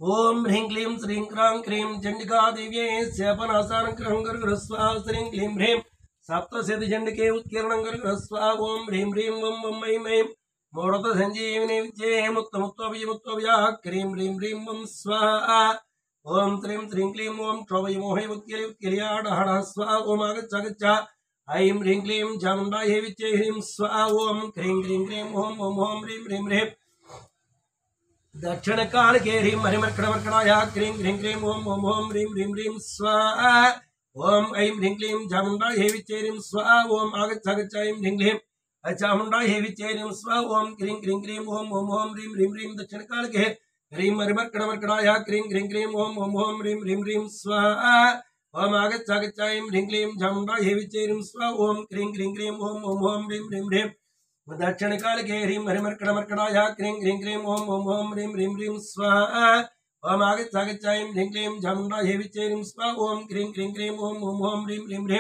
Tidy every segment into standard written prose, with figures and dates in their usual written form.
ओम ह्रीं क्लीं श्रीं क्रां क्रीं चंडिका देव्यै स्यापनासानं क्रं गर्गस्वा श्रीं क्लीं ह्रीं सप्तशतिचंडिके उत्कीर्णं गर्गस्वा ओम ह्रीं ह्रीं वं वं ऐं ऐं मूढत संजीविनी विद्ये मुक्तमुक्तोऽभिमुक्तोऽभ्याः क्रीं ह्रीं ह्रीं वं स्वाहा ओम श्रीं श्रीं क्लीं ओम क्षोभयमोहे उत्किल्याडहणः स्वाहा ओम आगच्छ ऐं ह्रीं क्लीं चामुण्डायै विद्ये ह्रीं स्वाहा ओम क्रीं क्रीं क्रीं ओम ओम ओम ह्रीं ह्रीं ह्रीं दक्षिण काल के ह्रीं हरिमर्कणमर्कणाय क्रीं ह्रीं क्रीं ओम ओम ओम ह्रीं ह्रीं ह्रीं स्वाहा ओम ऐं ह्रीं क्लीं चामुण्डायै विद्ये ह्रीं स्वाहा ओम आगच्छ ऐं ह्रीं क्लीं चामुण्डायै विद्ये ह्रीं स्वाहा ओम क्रीं क्रीं क्रीं ओम ओम ओम ह्रीं ह्रीं ह्रीं दक्षिण काल के ह्रीं हरिमर्कणमर्कणाय क्रीं क्रीं क्रीं ओम ओम ओम ह्रीं ह्रीं ह्रीं स्वाहा ओम आगच्छ ऐं ह्रीं क्लीं चामुण्डायै विद्ये ह्रीं स्वाहा ओम क्रीं क्रीं क्रीं ओम ओम ओम ह्रीं ह्रीं ह्रीं दक्षिण काल के ह्रीं हरिमर्कणमर्कणाय क्रीं क्रीं क्रीं ओम ओम ओम ह्रीं ह्रीं ह्रीं स्वाहा ओम आगच्छ ऐं ह्रीं क्लीं चामुण्डायै विद्ये ह्रीं स्वाहा ओम क्रीं क्रीं क्रीं ओम ओम ओम ह्रीं ह्रीं ह्रीं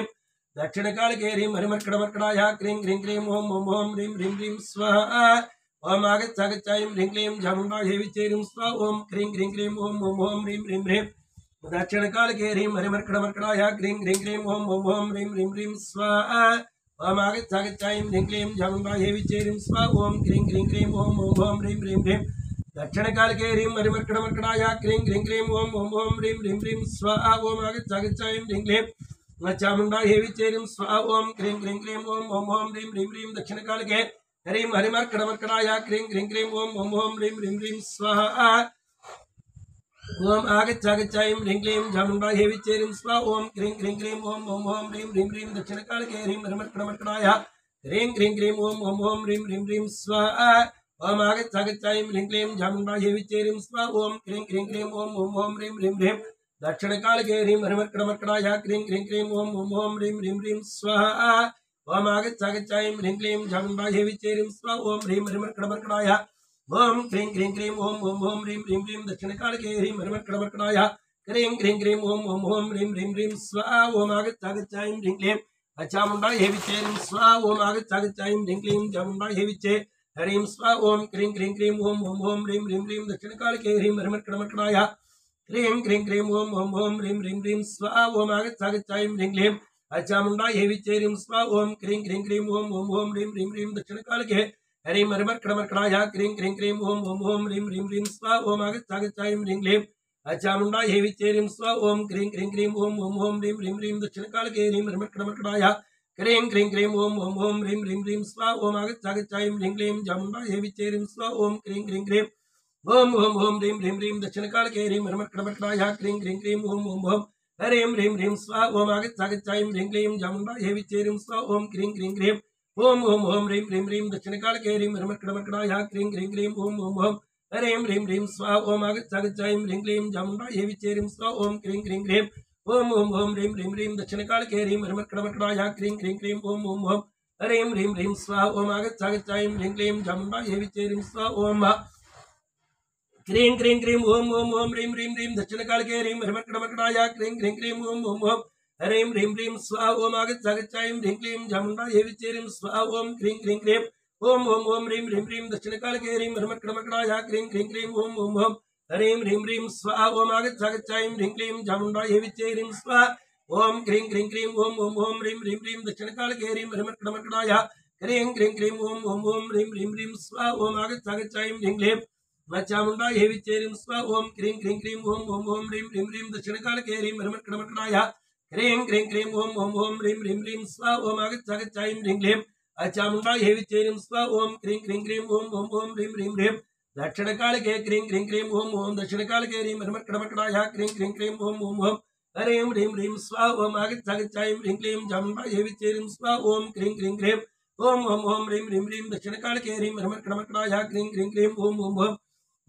दक्षिण काल के ह्रीं हरिमर्कणमर्कणाय क्रीं क्रीं क्रीं ओम ओम ओम ह्रीं ह्रीं ह्रीं स्वाहा ओम आगच्छ ऐं ह्रीं क्लीं चामुण्डायै विद्ये ह्रीं स्वाहा ओम क्रीं क्रीं क्रीं ओम ओम ओम ह्रीं ह्रीं ह्रीं दक्षिण काल के ह्रीं हरिमर्कणमर्कणाय क्रीं क्रीं क्रीं ओम ओम ओम ह्रीं ह्रीं ह्रीं स्वाहा ओम आगच्छ ऐं ह्रीं क्लीं चामुण्डायै विद्ये ह्रीं स्वाहा ओम क्रीं क्रीं क्रीं ओम ओम ओम ह्रीं ह्रीं ह्रीं दक्षिण काल के ह्रीं हरिमर्कणमर्कणाय क्रीं क्रीं क्रीं ओम ओम ओम ह्रीं ह्रीं ह्रीं स्वाहा ओम आगच्छ ऐं ह्रीं क्लीं चामुण्डायै विद्ये ह्रीं स्वाहा ओम क्रीं क्रीं क्रीं ओम ओम ओम ह्रीं ह्रीं ह्रीं दक्षिण काल के ह्रीं हरिमर्कणमर्कणाय क्रीं क्रीं क्रीं ओम ओम ओम ह्रीं ह्रीं ह्रीं स्वाहा ओम आगच्छ ऐं ह्रीं क्लीं चामुण्डायै विद्ये ह्रीं स्वाहा ओम क्रीं क्रीं क्रीं ओम ओम ओम ह्रीं ह्रीं ह्रीं दक्षिण काल के ह्रीं हरिमर्कणमर्कणाय क्रीं क्रीं क्रीं ओम ओम ओम ह्रीं ह्रीं ह्रीं स्वाहा ओम आगच्छ ऐं ह्रीं क्लीं चामुण्डायै विद्ये ह्रीं स्वाहा ओम क्रीं क्रीं क्रीं ओम ओम ओम ह्रीं ह्रीं ह्रीं दक्षिण काल के ह्रीं हरिमर्कणमर्कणाय क्रीं क्रीं क्रीं ओम ओम ओम ह्रीं ह्रीं ह्रीं स्वाहा ओम आगच्छ ऐं ह्रीं क्लीं चामुण्डायै विद्ये ह्रीं स्वाहा ओम ह्रीं हरिमर्कणमर्कणाय ओम क्रीं क्रीं क्रीं ओम ओम ओम ह्रीं ह्रीं ह्रीं दक्षिण काल के ह्रीं हरिमर्कणमर्कणाय क्रीं क्रीं क्रीं ओम ओम ओम ह्रीं ह्रीं ह्रीं स्वाहा ओम आगच्छ ऐं ह्रीं क्लीं चामुण्डायै विद्ये ह्रीं स्वाहा ओम आगच्छ ऐं ह्रीं क्लीं चामुण्डायै विद्ये ह्रीं स्वाहा ओम क्रीं क्रीं क्रीं ओम ओम ओम ह्रीं ह्रीं ह्रीं दक्षिण काल के ह्रीं हरिमर्कणमर्कणाय क्रीं क्रीं क्रीं ओम ओम ओम ह्रीं ह्रीं ह्रीं स्वाहा ओम आगच्छ ऐं ह्रीं क्लीं चामुण्डायै विद्ये ह्रीं स्वाहा ओम क्रीं क्रीं क्रीं ओम ओम ओम ह्रीं ह्रीं ह्रीं दक्षिण काल के ह्रीं हरिमर्कणमर्कणाय क्रीं क्रीं क्रीं ओम ओम ओम ह्रीं ह्रीं ह्रीं स्वाहा ओम आगच्छ ऐं ह्रीं क्लीं चामुण्डायै विद्ये ह्रीं स्वाहा ओम क्रीं क्रीं क्रीं ओम ओम ओम ह्रीं ह्रीं ह्रीं दक्षिण काल के ह्रीं हरिमर्कणमर्कणाय क्रीं क्रीं क्रीं ओम ओम ओम ह्रीं ह्रीं ह्रीं स्वाहा ओम आगच्छ ऐं ह्रीं क्लीं चामुण्डायै विद्ये ह्रीं स्वाहा ओम क्रीं क्रीं क्रीं ओम ओम ओम ह्रीं ह्रीं ह्रीं दक्षिण काल के ह्रीं हरिमर्कणमर्कणाय क्रीं क्रीं क्रीं ओम ओम ओम ह्रीं ह्रीं ह्रीं स्वाहा ओम आगच्छ ऐं ह्रीं क्लीं चामुण्डायै विद्ये ह्रीं स्वाहा ओम क्रीं क्रीं क्रीं ओम ओम ओम ह्रीं ह्रीं ह्रीं दक्षिण काल के ह्रीं हरिमर्कणमर्कणाय क्रीं क्रीं क्रीं ओम ओम ओम ह्रीं ह्रीं ह्रीं स्वाहा ओम आगच्छ ऐं ह्रीं क्लीं चामुण्डायै विद्ये ह्रीं स्वाहा ओम क्रीं क्रीं क्रीं ओम ओम ओम ह्रीं ह्रीं ह्रीं दक्षिण काल के ह्रीं हरिमर्कणमर्कणाय क्रीं क्रीं क्रीं ओम ओम ओम ह्रीं ह्रीं ह्रीं स्वाहा ओम आगच्छ ऐं ह्रीं क्लीं चामुण्डायै विद्ये ह्रीं स्वाहा ओम क्रीं क्रीं क्रीं ओम ओम ओम ह्रीं ह्रीं ह्रीं दक्षिण काल के ह्रीं हरिमर्कणमर्कणाय क्रीं क्रीं क्रीं ओम ओम ओम ह्रीं ह्रीं ह्रीं स्वाहा ओम आगच्छ ऐं ह्रीं क्लीं चामुण्डायै विद्ये ह्रीं स्वाहा ओम क्रीं क्रीं क्रीं ओम ओम ओम ह्रीं ह्रीं ह्रीं दक्षिण काल के ह्रीं हरिमर्कणमर्कणाय क्रीं क्रीं क्रीं ओम ओम ओम ह्रीं ह्रीं ह्रीं स्वाहा ओम आगच्छ ऐं ह्रीं क्लीं चामुण्डायै विद्ये ह्रीं स्वाहा ओम क्रीं क्रीं क्रीं ओम ओम ओम ह्रीं ह्रीं ह्रीं दक्षिण काल के ह्रीं हरिमर्कणमर्कणाय क्रीं क्रीं क्रीं ओम ओम ओम ह्रीं ह्रीं ह्रीं स्वाहा ओम आगच्छ ऐं ह्रीं क्लीं चामुण्डायै विद्ये ह्रीं स्वाहा ओम क्रीं क्रीं क्रीं ओम ओम ओम ह्रीं ह्रीं ह्रीं दक्षिण काल के ह्रीं हरिमर्कणमर्कणाय क्रीं क्रीं क्रीं ओम ओम ओम ह्रीं ह्रीं ह्रीं स्वाहा ओम आगच्छ ऐं ह्रीं क्लीं चामुण्डायै विद्ये ह्रीं स्वाहा ओम क्रीं क्रीं क्रीं ओम ओम ओम ह्रीं ह्रीं ह्रीं दक्षिण काल के क्रीं क्रीं क्रीं ओम ओम दक्षिण काल के ह्रीं हरिमर्कणमर्कणाय क्रीं क्रीं क्रीं ओम ओम ओम ह्रीं ह्रीं ह्रीं स्वाहा ओम आगच्छ ऐं ह्रीं क्लीं चामुण्डायै विद्ये ह्रीं स्वाहा ओम क्रीं क्रीं क्रीं ओम ओम ओम ह्रीं ह्रीं ह्रीं दक्षिण काल के ह्रीं हरिमर्कणमर्कणाय क्रीं क्रीं क्रीं ओम ओम ओम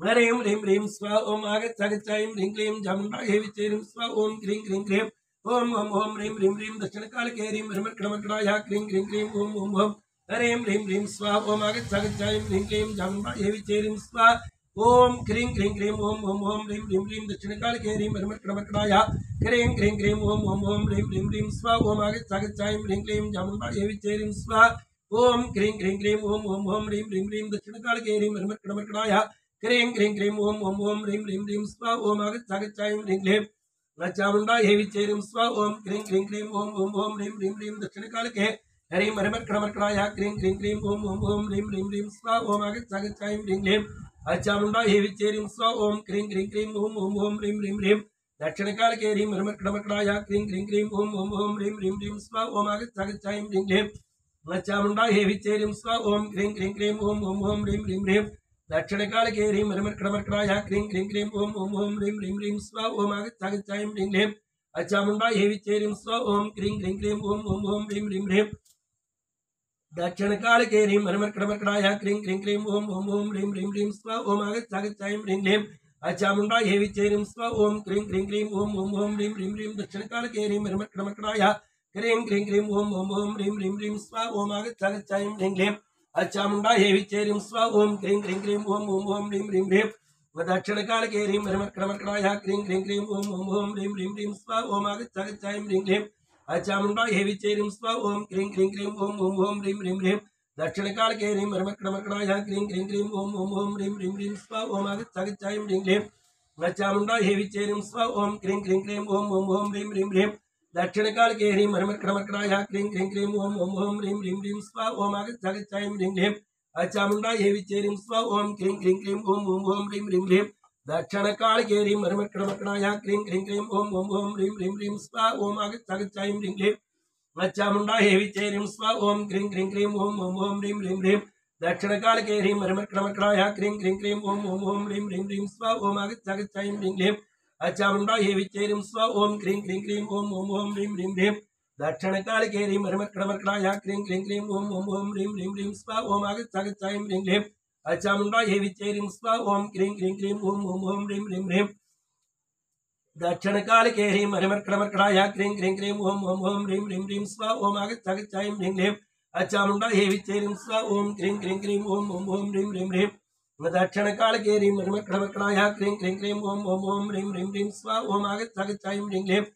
ह्रीं ह्रीं ह्रीं स्वाहा ओम आगच्छ ऐं ह्रीं क्लीं चामुण्डायै विद्ये ह्रीं स्वाहा ओम क्रीं क्रीं क्रीं ओम ओम ओम ह्रीं ह्रीं ह्रीं दक्षिण काल के ह्रीं हरिमर्कणमर्कणाय क्रीं क्रीं क्रीं ओम ओम ओम ह्रीं ह्रीं ह्रीं स्वाहा ओम आगच्छ ऐं ह्रीं क्लीं चामुण्डायै विद्ये ह्रीं स्वाहा ओम क्रीं क्रीं क्रीं ओम ओम ओम ह्रीं ह्रीं ह्रीं दक्षिण काल के ह्रीं हरिमर्कणमर्कणाय क्रीं क्रीं क्रीं ओम ओम ओम ह्रीं ह्रीं ह्रीं स्वाहा ओम आगच्छ ऐं ह्रीं क्लीं चामुण्डायै विद्ये ह्रीं स्वाहा ओम क्रीं क्रीं क्रीं ओम ओम ओम ह्रीं ह्रीं ह्रीं दक्षिण काल के ह्रीं हरिमर्कणमर्कणाय क्रीं क्रीं क्रीं ओम ओम ओम ह्रीं ह्रीं ह्रीं स्वा ओम आगच्छागच्छायं ह्रीं क्लीं चामुण्डायै विचेरिं स्वा ओम क्रीं क्रीं क्रीं ओम ओम ओम ह्रीं ह्रीं ह्रीं दक्षिणकालके हरिं हरिमर्कणमर्कणाय क्रीं क्रीं क्रीं ओम ओम ओम ह्रीं ह्रीं ह्रीं स्वा ओम आगच्छागच्छायं ह्रीं क्लीं चामुण्डायै विचेरिं स्वा ओम क्रीं क्रीं क्रीं ओम ओम ओम ह्रीं ह्रीं ह्रीं दक्षिणकालके हरिं हरिमर्कणमर्कणाय क्रीं क्रीं क्रीं ओम ओम ओम ह्रीं ह्रीं ह्रीं स्वा ओम आगच्छागच्छायं ह्रीं क्लीं चामुण्डायै विचेरिं स्वा ओम क्रीं क्रीं क्रीं ओम ओम ओम ह्रीं ह्रीं ह्रीं दक्षिणकालके हरिं हरिमर्कणमर्कणाय क्रीं क्रीं क्रीं ओम ओम ओम ह्रीं ह्रीं ह्रीं स्वा ओम आगच्छागच्छायं ह्रीं क्लीं चामुण्डायै विचेरिं स्वा ओम क्रीं क्रीं क्रीं ओम ओम ओम ह्रीं ह्रीं ह्रीं दक्षिणकालके हरिं हरिमर्कणमर्कणाय क्रीं क्रीं क्रीं ओम ओम ओम ह्रीं ह्रीं ह्रीं स्वा ओम आगच्छागच्छायं ह्रीं क्लीं चामुण्डायै विचेरिं स्वा ओम क्रीं क्रीं क्रीं ओम ओम ओम ह्रीं ह्रीं ह्रीं दक्षिणकालके हरिं हरिमर्कणमर्कणाय क्रीं क्रीं क्रीं ओम ओम ओम ह्रीं ह्रीं ह्रीं स्वा ओम आगच्छागच्छायं ह्रीं क्लीं चामुण्डायै विचेरिं स्वा ओम क्रीं क्रीं क्रीं ओम ओम ओम ह्रीं ह्रीं ह्रीं दक्षिणकालके हरिं हरिमर्कणमर्कणाय क्रीं क्रीं क्रीं ओम ओम ओम ह्रीं ह्रीं ह्रीं स्वा ओम आगच्छागच्छायं ह्रीं क्लीं चामुण्डायै विचेरिं स्वा ओम क्रीं क्रीं क्रीं ओम ओम ओम ह्रीं ह्रीं ह्रीं दक्षिणकालके हरिं हरिमर्कणमर्कणाय क्रीं क्रीं क्रीं ओम ओम ओम ह्रीं ह्रीं ह्रीं स्वा ओम आगच्छागच्छायं ह्रीं क्लीं चामुण्डायै विचेरिं स्वा ओम क्रीं क्रीं क्रीं ओम ओम ओम ह्रीं ह्रीं ह्रीं दक्षिणकालके हरिं हरिमर्कणमर्कणाय क्रीं क्रीं क्रीं ओम ओम ओम ह्रीं ह्रीं ह्रीं स्वा ओम आगच्छागच्छायं ह्रीं क्लीं चामुण्डायै विचेरिं स्वा ओम क्रीं क्रीं क्रीं ओम ओम ओम ह्रीं ह्रीं ह्रीं दक्षिणकालके हरिं हरिमर्कणमर्कणाय क्रीं क्रीं क्रीं ओम ओम ओम ह्रीं ह्रीं ह्रीं स्वा ओम आगच्छागच्छायं ह्रीं क्लीं चामुण्डायै विचेरिं स्वा ओम क्रीं क्रीं क्रीं ओम ओम ओम ह्रीं ह्रीं ह्रीं दक्षिणकालके हरिं हरिमर्कणमर्कणाय क्रीं क्रीं क्रीं ओम ओम ओम ह्रीं ह्रीं ह्रीं स्वा ओम आगच्छागच्छायं ह्रीं क्लीं चामुण्डायै विचेरिं स्वा ओम क्रीं क्रीं क्रीं ओम ओम ओम ह्रीं ह्रीं ह्रीं दक्षिणकालके हरिं हरिमर्कणमर्कणाय क्रीं क्रीं क्रीं ओम ओम ओम ह्रीं ह्रीं ह्रीं स्वा ओम आगच्छागच्छायं ह्रीं क्लीं चामुण्डायै विचेरिं स्वा ओम क्रीं क्रीं क्रीं ओम ओम ओम ह्रीं ह्रीं ह्रीं दक्षिणकालके हरिं हरिमर्कणमर्कणाय क्रीं क्रीं क्रीं ओम ओम ओम ह्रीं ह्रीं ह्रीं स्वा ओम आगच्छागच्छायं ह्रीं क्लीं चामुण्डायै विचेरिं स्वा ओम क्रीं क्रीं क्रीं ओम ओम ओम ह्रीं ह्रीं ह्रीं दक्षिणकालके हरिं हरिमर्कणमर्कणाय क्रीं क्रीं क्रीं ओम ओम ओम ह्रीं ह्रीं ह्रीं स्वा ओम आगच्छागच्छायं ह्रीं क्लीं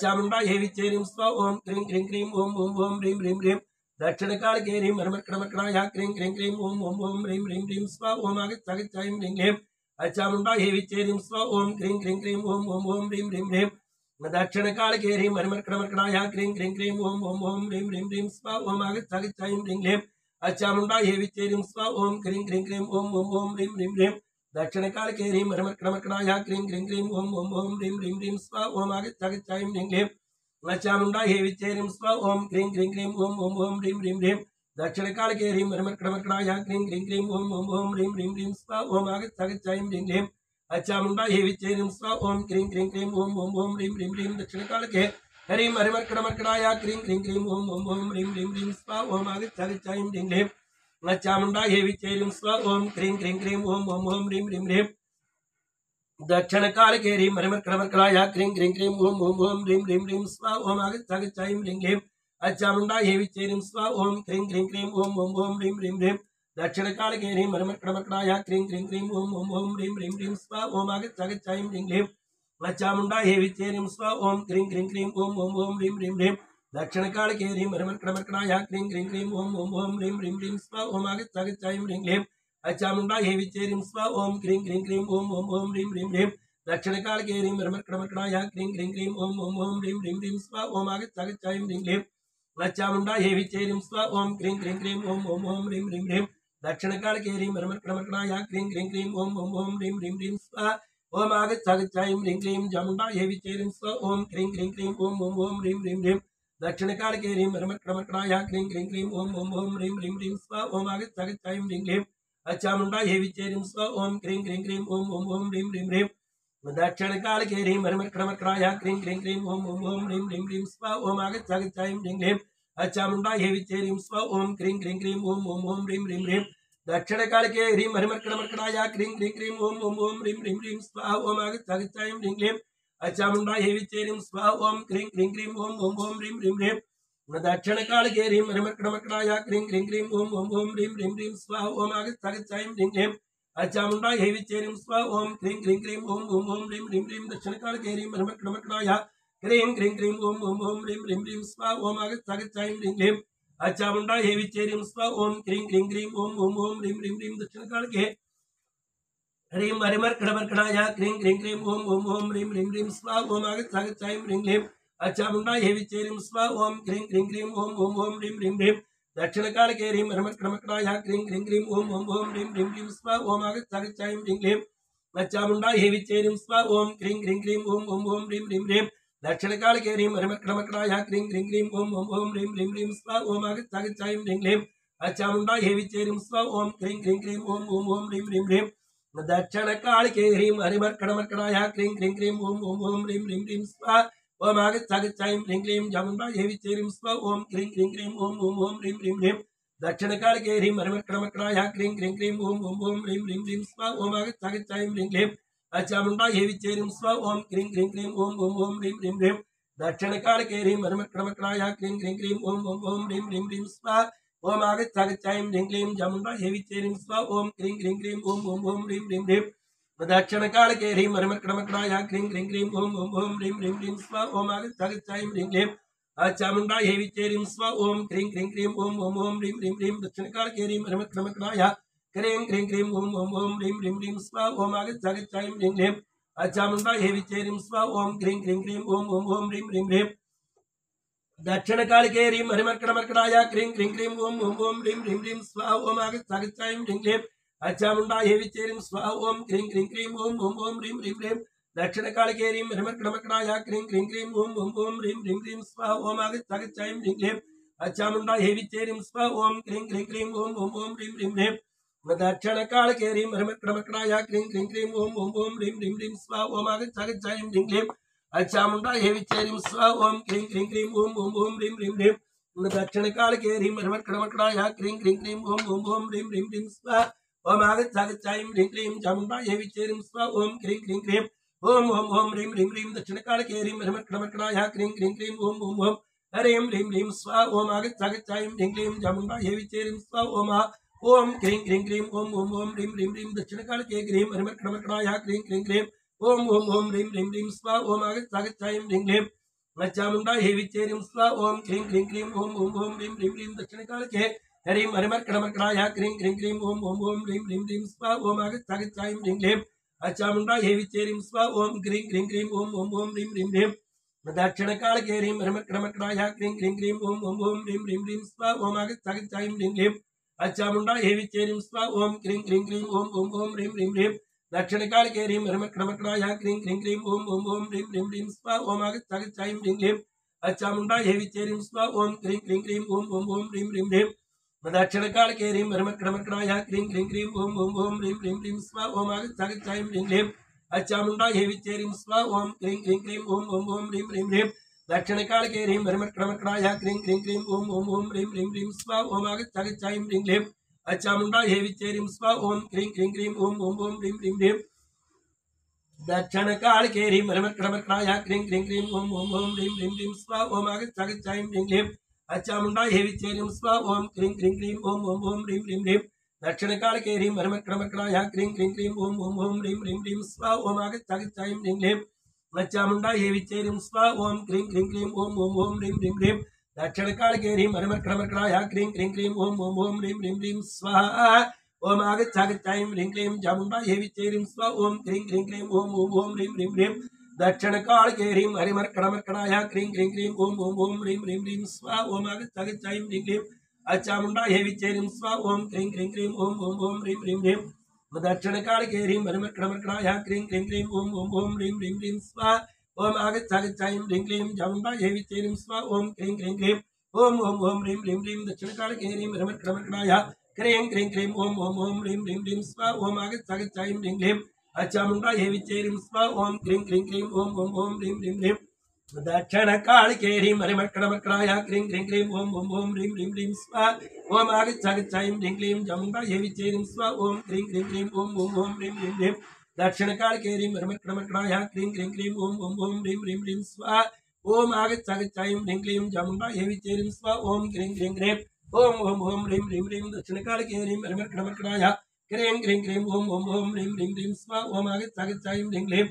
चामुण्डायै विचेरिं स्वा ओम क्रीं क्रीं क्रीं ओम ओम ओम ह्रीं ह्रीं ह्रीं दक्षिणकालके हरिं हरिमर्कणमर्कणाय क्रीं क्रीं क्रीं ओम ओम ओम ह्रीं ह्रीं ह्रीं स्वा ओम आगच्छागच्छायं ह्रीं क्लीं चामुण्डायै विचेरिं स्वा ओम क्रीं क्रीं क्रीं ओम ओम ओम ह्रीं ह्रीं ह्रीं दक्षिणकालके हरिं हरिमर्कणमर्कणाय क्रीं क्रीं क्रीं ओम ओम ओम ह्रीं ह्रीं ह्रीं स्वा ओम आगच्छागच्छायं ह्रीं क्लीं चामुण्डायै विचेरिं स्वा ओम क्रीं क्रीं क्रीं ओम ओम ओम ह्रीं ह्रीं ह्रीं दक्षिणकालके हरिं हरिमर्कणमर्कणाय क्रीं क्रीं क्रीं ओम ओम ओम ह्रीं ह्रीं ह्रीं स्वा ओम आगच्छागच्छायं ह्रीं क्लीं चामुण्डायै विचेरिं स्वा ओम क्रीं क्रीं क्रीं ओम ओम ओम ह्रीं ह्रीं ह्रीं दक्षिणकालके हरिं हरिमर्कणमर्कणाय क्रीं क्रीं क्रीं ओम ओम ओम ह्रीं ह्रीं ह्रीं स्वा ओम आगच्छागच्छायं ह्रीं क्लीं चामुण्डायै विचेरिं स्वा ओम क्रीं क्रीं क्रीं ओम ओम ओम ह्रीं ह्रीं ह्रीं दक्षिणकालके हरिं हरिमर्कणमर्कणाय क्रीं क्रीं क्रीं ओम ओम ओम ह्रीं ह्रीं ह्रीं स्वा ओम आगच्छागच्छायं ह्रीं क्लीं चामुण्डायै विचेरिं स्वा ओम क्रीं क्रीं क्रीं ओम ओम ओम ह्रीं ह्रीं ह्रीं दक्षिणकालके हरिं हरिमर्कणमर्कणाय क्रीं क्रीं क्रीं ओम ओम ओम ह्रीं ह्रीं ह्रीं स्वा ओम आगच्छागच्छायं ह्रीं क्लीं चामुण्डायै विचेरिं स्वा ओम क्रीं क्रीं क्रीं ओम ओम ओम ह्रीं ह्रीं ह्रीं दक्षिणकालके हरिं हरिमर्कणमर्कणाय क्रीं क्रीं क्रीं ओम ओम ओम ह्रीं ह्रीं ह्रीं स्वा ओम आगच्छागच्छायं ह्रीं क्लीं चामुण्डायै विचेरिं स्वा ओम क्रीं क्रीं क्रीं ओम ओम ओम ह्रीं ह्रीं ह्रीं दक्षिणकालके हरिं हरिमर्कणमर्कणाय क्रीं क्रीं क्रीं ओम ओम ओम ह्रीं ह्रीं ह्रीं स्वा ओम आगच्छागच्छायं ह्रीं क्लीं चामुण्डायै विचेरिं स्वा ओम क्रीं क्रीं क्रीं ओम ओम ओम ह्रीं ह्रीं ह्रीं दक्षिणकालके हरिं हरिमर्कणमर्कणाय क्रीं क्रीं क्रीं ओम ओम ओम ह्रीं ह्रीं ह्रीं स्वा ओम आगच्छागच्छायं ह्रीं क्लीं चामुण्डायै विचेरिं स्वा ओम क्रीं क्रीं क्रीं ओम ओम ओम ह्रीं ह्रीं ह्रीं दक्षिणकालके हरिं हरिमर्कणमर्कणाय क्रीं क्रीं क्रीं ओम ओम ओम ह्रीं ह्रीं ह्रीं स्वा ओम आगच्छागच्छायं ह्रीं क्लीं चामुण्डायै विचेरिं स्वा ओम क्रीं क्रीं क्रीं ओम ओम ओम ह्रीं ह्रीं ह्रीं दक्षिणकालके हरिं हरिमर्कणमर्कणाय क्रीं क्रीं क्रीं ओम ओम ओम ह्रीं ह्रीं ह्रीं स्वा ओम आगच्छागच्छायं ह्रीं क्लीं चामुण्डायै विचेरिं स्वा ओम क्रीं क्रीं क्रीं ओम ओम ओम ह्रीं ह्रीं ह्रीं दक्षिणकालके हरिं हरिमर्कणमर्कणाय क्रीं क्रीं क्रीं ओम ओम ओम ह्रीं ह्रीं ह्रीं स्वा ओम आगच्छागच्छायं ह्रीं क्लीं चामुण्डायै विचेरिं स्वा ओम क्रीं क्रीं क्रीं ओम ओम ओम ह्रीं ह्रीं ह्रीं दक्षिणकालके हरिं हरिमर्कणमर्कणाय क्रीं क्रीं क्रीं ओम ओम ओम ह्रीं ह्रीं ह्रीं स्वा ओम आगच्छागच्छायं ह्रीं क्लीं चामुण्डायै विचेरिं स्वा ओम क्रीं क्रीं क्रीं ओम ओम ओम ह्रीं ह्रीं ह्रीं दक्षिणकालके हरिं हरिमर्कणमर्कणाय क्रीं क्रीं क्रीं ओम ओम ओम ह्रीं ह्रीं ह्रीं स्वा ओम आगच्छागच्छायं ह्रीं क्लीं चामुण्डायै विचेरिं स्वा ओम क्रीं क्रीं क्रीं ओम ओम ओम ह्रीं ह्रीं ह्रीं दक्षिणकालके हरिं हरिमर्कणमर्कणाय क्रीं क्रीं क्रीं ओम ओम ओम ह्रीं ह्रीं ह्रीं स्वा ओम आगच्छागच्छायं ह्रीं क्लीं चामुण्डायै विचेरिं स्वा ओम क्रीं क्रीं क्रीं ओम ओम ओम ह्रीं ह्रीं ह्रीं दक्षिणकालके ह्रीं हरिमर्कणमर्कणाय क्रीं क्रीं क्रीं ओम ओम ओम ह्रीं ह्रीं ह्रीं स्वा ओम आगच्छागच्छायं ह्रीं क्लीं अचामुण्डाय हेविचेरिं स्वा ओम क्रीं क्रीं क्रीं ओम ओम ओम ह्रीं ह्रीं ह्रीं दक्षिणकालके ह्रीं हरिमर्कणमर्कणाय क्रीं क्रीं क्रीं ओम ओम ओम ह्रीं ह्रीं ह्रीं स्वा ओम आगच्छागच्छायं ह्रीं क्लीं अचामुण्डाय हेविचेरिं स्वा ओम क्रीं क्रीं क्रीं ओम ओम ओम ह्रीं ह्रीं ह्रीं दक्षिणकालके ह्रीं हरिमर्कणमर्कणाय क्रीं क्रीं क्रीं ओम ओम ओम ह्रीं ह्रीं ह्रीं स्वा ओम आगच्छागच्छायं ह्रीं क्लीं अचामुण्डाय हेविचेरिं स्वा ओम क्रीं क्रीं क्रीं ओम ओम ओम ह्रीं ह्रीं ह्रीं दक्षिणकालके ह्रीं हरिमर्कणमर्कणाय क्रीं क्रीं क्रीं ओम ओम ओम ह्रीं ह्रीं ह्रीं स्वा ओम आगच्छागच्छायं ह्रीं क्लीं चामुण्डाय हेविचेरिं स्वा ओम क्रीं क्रीं क्रीं ओम ओम ओम ह्रीं ह्रीं ह्रीं दक्षिणकालके ह्रीं हरिमर्कणमर्कणाय क्रीं क्रीं क्रीं ओम ओम ओम ह्रीं ह्रीं ह्रीं स्वा ओम आगच्छागच्छायं ह्रीं क्लीं चामुण्डाय हेविचेरिं स्वा ओम क्रीं क्रीं क्रीं ओम ओम ओम ह्रीं ह्रीं ह्रीं दक्षिणकालके ह्रीं हरिमर्कणमर्कणाय क्रीं क्रीं क्रीं ओम ओम ओम ह्रीं ह्रीं ह्रीं स्वा ओम आगच्छागच्छायं ह्रीं क्लीं चामुण्डाय हेविचेरिं स्वा ओम क्रीं क्रीं क्रीं ओम ओम ओम ह्रीं ह्रीं ह्रीं दक्षिणकालके ह्रीं हरिमर्कणमर्कणाय क्रीं क्रीं क्रीं ओम ओम ओम ह्रीं ह्रीं ह्रीं स्वा ओम आगच्छागच्छायं ह्रीं क्लीं चामुण्डाय हेविचेरिं स्वा ओम क्रीं क्रीं क्रीं ओम ओम ओम ह्रीं ह्रीं ह्रीं दक्षिणकालके ह्रीं हरिमर्कणमर्कणाय क्रीं क्रीं क्रीं ओम ओम ओम ह्रीं ह्रीं ह्रीं स्वा ओम आगच्छागच्छायं ह्रीं क्लीं चामुण्डाय हेविचेरिं स्वा ओम क्रीं क्रीं क्रीं ओम ओम ओम ह्रीं ह्रीं ह्रीं दक्षिणकालके ह्रीं हरिमर्कणमर्कणाय क्रीं क्रीं क्रीं ओम ओम ओम ह्रीं ह्रीं ह्रीं स्वा ओम आगच्छागच्छायं ह्रीं क्लीं चामुण्डाय हेविचेरिं स्वा ओम क्रीं क्रीं क्रीं ओम ओम ओम ह्रीं ह्रीं ह्रीं दक्षिणकालके ह्रीं हरिमर्कणमर्कणाय क्रीं क्रीं क्रीं ओम ओम ओम ह्रीं ह्रीं ह्रीं स्वा ओम आगच्छागच्छायं ह्रीं क्लीं चामुण्डाय हेविचेरिं स्वा ओम क्रीं क्रीं क्रीं ओम ओम ओम ह्रीं ह्रीं ह्रीं दक्षिणकालके ह्रीं हरिमर्कणमर्कणाय क्रीं क्रीं क्रीं ओम ओम ओम ह्रीं ह्रीं ह्रीं स्वा ओम आगच्छागच्छायं ह्रीं क्लीं चामुण्डाय हेविचेरिं स्वा ओम क्रीं क्रीं क्रीं ओम ओम ओम ह्रीं ह्रीं ह्रीं दक्षिणकालके ह्रीं हरिमर्कणमर्कणाय क्रीं क्रीं क्रीं ओम ओम ओम ह्रीं ह्रीं ह्रीं स्वा ओम आगच्छागच्छायं ह्रीं क्लीं चामुण्डाय हेविचेरिं स्वा ओम क्रीं क्रीं क्रीं ओम ओम ओम ह्रीं ह्रीं ह्रीं दक्षिणकालके ह्रीं हरिमर्कणमर्कणाय क्रीं क्रीं क्रीं ओम ओम ओम ह्रीं ह्रीं ह्रीं स्वा ओम आगच्छागच्छायं ह्रीं क्लीं चामुण्डाय हेविचेरिं स्वा ओम ओम क्रीं क्रीं क्रीं ओम ओम ओम ह्रीं ह्रीं ह्रीं दक्षिणकालके ह्रीं हरिमर्कणमर्कणाय क्रीं क्रीं क्रीं ओम ओम ओम ह्रीं ह्रीं ह्रीं स्वा ओम आगच्छागच्छायं ह्रीं क्लीं चामुण्डाय हेविचेरिं स्वा ओम क्रीं क्रीं क्रीं ओम ओम ओम ह्रीं ह्रीं ह्रीं दक्षिणकालके ह्रीं हरिमर्कणमर्कणाय क्रीं क्रीं क्रीं ओम ओम ओम ह्रीं ह्रीं ह्रीं स्वा ओम आगच्छागच्छायं ह्रीं क्लीं चामुण्डाय हेविचेरिं स्वा ओम क्रीं क्रीं क्रीं ओम ओम ओम ह्रीं ह्रीं ह्रीं दक्षिणकालके ह्रीं हरिमर्कणमर्कणाय क्रीं क्रीं क्रीं ओम ओम ओम ह्रीं ह्रीं ह्रीं स्वा ओम आगच्छागच्छायं ह्रीं क्लीं चामुण्डाय हेविचेरिं स्वा ओम क्रीं क्रीं क्रीं ओम ओम ओम ह्रीं ह्रीं ह्रीं दक्षिणकालके ह्रीं हरिमर्कणमर्कणाय क्रीं क्रीं क्रीं ओम ओम ओम ह्रीं ह्रीं ह्रीं स्वा ओम आगच्छागच्छायं ह्रीं क्लीं चामुण्डाय हेविचेरिं स्वा ओम क्रीं क्रीं क्रीं ओम ओम ओम ह्रीं ह्रीं ह्रीं दक्षिणकालके ह्रीं हरिमर्कणमर्कणाय क्रीं क्रीं क्रीं ओम ओम ओम ह्रीं ह्रीं ह्रीं स्वा ओम आगच्छागच्छायं ह्रीं क्लीं चामुण्डाय हेविचेरिं स्वा ओम क्रीं क्रीं क्रीं ओम ओम ओम ह्रीं ह्रीं ह्रीं दक्षिणकालके ह्रीं हरिमर्कणमर्कणाय क्रीं क्रीं क्रीं ओम ओम ओम ह्रीं ह्रीं ह्रीं स्वा ओम आगच्छागच्छायं ह्रीं क्लीं चामुण्डाय हेविचेरिं स्वा ओम क्रीं क्रीं क्रीं ओम ओम ओम ह्रीं ह्रीं ह्रीं दक्षिणकालके ह्रीं हरिमर्कणमर्कणाय क्रीं क्रीं क्रीं ओम ओम ओम ह्रीं ह्रीं ह्रीं स्वा ओम आगच्छागच्छायं ह्रीं क्लीं चामुण्डाय हेविचेरिं स्वा ओम क्रीं क्रीं क्रीं ओम ओम ओम ह्रीं ह्रीं ह्रीं दक्षिणकालके ह्रीं हरिमर्कणमर्कणाय क्रीं क्रीं क्रीं ओम ओम ओम ह्रीं ह्रीं ह्रीं स्वा ओम आगच्छागच्छायं ह्रीं क्लीं चामुण्डाय हेविचेरिं स्वा ओम क्रीं क्रीं क्रीं ओम ओम ओम ह्रीं ह्रीं ह्रीं दक्षिणकालके ह्रीं हरिमर्कणमर्कणाय क्रीं क्रीं क्रीं ओम ओम ओम ह्रीं ह्रीं ह्रीं स्वाहा ओम आगच्छागच्छायं ह्रीं क्लीं चामुण्डाय हेविचेरिं स्वा ओम क्रीं क्रीं क्रीं ओम ओम ओम ह्रीं ह्रीं ह्रीं दक्षिणकालके ह्रीं हरिमर्कणमर्कणाय क्रीं क्रीं क्रीं ओम ओम ओम ह्रीं ह्रीं ह्रीं स्वा ओम आगच्छागच्छायं ह्रीं क्लीं चामुण्डाय हेविचेरिं स्वा ओम क्रीं क्रीं क्रीं ओम ओम ओम ह्रीं ह्रीं ह्रीं दक्षिणकालके ह्रीं हरिमर्कणमर्कणाय क्रीं क्रीं क्रीं ओम ओम ओम ह्रीं ह्रीं ह्रीं स्वा ओम आगच्छागच्छायं ह्रीं क्लीं चामुण्डाय हेविचेरिं स्वा ओम क्रीं क्रीं क्रीं ओम ओम ओम ह्रीं ह्रीं ह्रीं दक्षिणकालके ह्रीं हरिमर्कणमर्कणाय क्रीं क्रीं क्रीं ओम ओम ओम ह्रीं ह्रीं ह्रीं स्वा ओम आगच्छागच्छायं ह्रीं क्लीं चामुण्डाय हेविचेरिं स्वा ओम क्रीं क्रीं क्रीं ओम ओम ओम ह्रीं ह्रीं ह्रीं दक्षिणकालके ह्रीं हरिमर्कणमर्कणाय क्रीं क्रीं क्रीं ओम ओम ओम ह्रीं ह्रीं ह्रीं स्वा ओम आगच्छागच्छायं ह्रीं क्लीं चामुण्डाय हेविचेरिं स्वा ओम क्रीं क्रीं क्रीं ओम ओम ओम ह्रीं ह्रीं ह्रीं दक्षिणकालके ह्रीं हरिमर्कणमर्कणाय क्रीं क्रीं क्रीं ओम ओम ओम ह्रीं ह्रीं ह्रीं स्वा ओम आगच्छागच्छायं ह्रीं क्लीं चामुण्डाय हेविचेरिं स्वा ओम क्रीं क्रीं क्रीं ओम ओम ओम ह्रीं ह्रीं ह्रीं दक्षिणकालके ह्रीं हरिमर्कणमर्कणाय क्रीं क्रीं क्रीं ओम ओम ओम ह्रीं ह्रीं ह्रीं स्वा ओम आगच्छागच्छायं ह्रीं क्लीं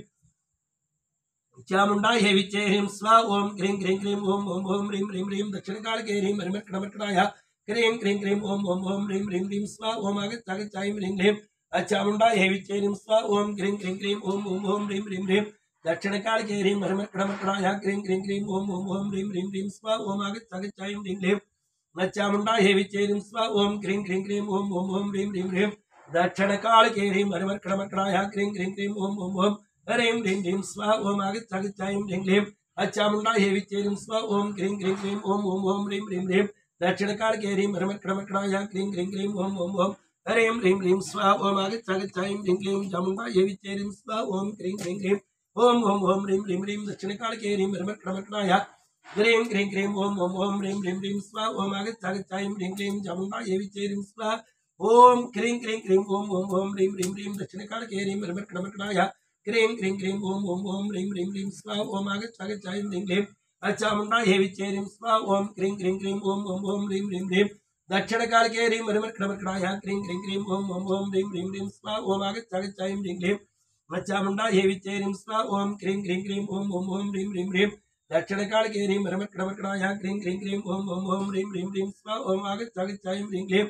चामुण्डाय हेविचेरिं स्वा ओम क्रीं क्रीं क्रीं ओम ओम ओम ह्रीं ह्रीं ह्रीं दक्षिणकालके ह्रीं हरिमर्कणमर्कणाय क्रीं क्रीं क्रीं ओम ओम ओम ह्रीं ह्रीं ह्रीं स्वा ओम आगच्छागच्छायं ह्रीं क्लीं चामुंडा हेविचेरिं स्वा ओम क्रीं क्रीं क्रीं ओम ओम ओम ह्रीं ह्रीं ह्रीं दक्षिण काल के ह्रीं मरमकड़मकड़ाया क्रीं क्रीं क्रीं ओम ओम ओम ह्रीं ह्रीं ह्रीं स्वा ओम आगच्छागच्छायं ह्रीं ह्रीं चामुंडा हेविचेरिं स्वा ओम क्रीं क्रीं क्रीं ओम ओम ओम ह्रीं ह्रीं ह्रीं दक्षिण काल के ह्रीं मरमकड़मकड़ाया क्रीं क्रीं क्रीं ओम ओम ओम ह्रीं ह्रीं ह्रीं स्वा ओम आगच्छागच्छायं ह्रीं ह्रीं चामुंडा हेविचेरिं स्वा ओम क्रीं क्रीं क्रीं ओम ओम ओम ह्रीं ह्रीं ह्रीं दक्षिण काल के ह्रीं मरमकड़मकड़ाया क्रीं क्रीं क्रीं ओम ओम ओम ह्रीं ह्रीं ह्रीं स्वा ओम आगच्छागच्छायं ह्रीं ह्रीं चामुंडा हेविचेरिं स्वा ओम क्रीं क्रीं क्रीं ओम ओम ओम ह्रीं ह्रीं ह्रीं दक्षिण काल के ह्रीं मरमकड़मकड़ाया क्रीं क्रीं क्रीं ओम ओम ओम ह्रीं ह्रीं ह्रीं स्वा ओम आगच्छागच्छायं ह्रीं ह्रीं चामुंडा हेविचेरिं स्वा ओम क्रीं क्रीं क्रीं ओम ओम ओम ह्रीं ह्रीं ह्रीं दक्षिण काल के ह्रीं मरमकड़मकड़ाया क्रीं क्रीं क्रीं ओम ओम ओम ह्रीं ह्रीं ह्रीं स्वा ओम आगच्छागच्छायं ह्रीं ह्रीं चामुंडा हेविचेरिं स्वा ओम क्रीं क्रीं क्रीं ओम ओम ओम ह्रीं ह्रीं ह्रीं दक्षिण काल के ह्रीं मरमकड़मकड़ाया क्रीं क्रीं क्रीं ओम ओम ओम ह्रीं ह्रीं ह्रीं स्वा ओम आगच्छागच्छायं ह्रीं ह्रीं चामुंडा हेविचेरिं स्वा ओम क्रीं क्रीं क्रीं ओम ओम ओम ह्रीं ह्रीं ह्रीं दक्षिण काल के ह्रीं मरमकड़मकड़ाया क्रीं क्रीं क्रीं ओम ओम ओम ह्रीं ह्रीं ह्रीं स्वा ओम आगच्छागच्छायं ह्रीं ह्रीं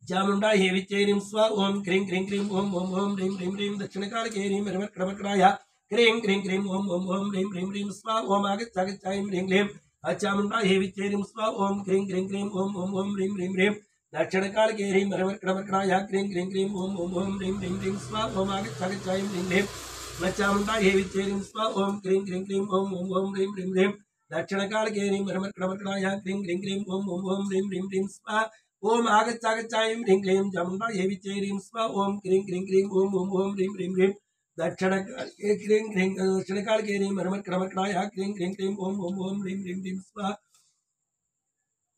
चामुंडा हेविचेरिं स्वा ओम क्रीं क्रीं क्रीं ओम ओम ओम ह्रीं ह्रीं ह्रीं दक्षिण काल के ह्रीं मरमकड़मकड़ाया क्रीं क्रीं क्रीं ओम ओम ओम ह्रीं ह्रीं ह्रीं स्वा ओम आगच्छागच्छायं ह्रीं ह्रीं चामुंडा हेविचेरिं स्वा ओम क्रीं क्रीं क्रीं ओम ओम ओम ह्रीं ह्रीं ह्रीं दक्षिण काल के ह्रीं मरमकड़मकड़ाया क्रीं क्रीं क्रीं ओम ओम ओम ह्रीं ह्रीं ह्रीं स्वा ओम आगच्छागच्छायं ह्रीं ह्रीं चामुंडा हेविचेरिं स्वा ओम क्रीं क्रीं क्रीं ओम ओम ओम ह्रीं ह्रीं ह्रीं दक्षिण काल के ह्रीं मरमकड़मकड़ाया क्रीं क्रीं क्रीं ओम ओम ओम ह्रीं ह्रीं ह्रीं स्वा ओम आगच्छागच्छायं ह्रीं ह्रीं चामुंडा हेविचेरिं स्वा ओम क्रीं क्रीं क्रीं ओम ओम ओम ह्रीं ह्रीं ह्रीं दक्षिण काल के क्रीं क्रीं दक्षिण काल के ह्रीं मरमकड़मकड़ाया क्रीं क्रीं क्रीं ओम ओम ओम ह्रीं ह्रीं ह्रीं स्वा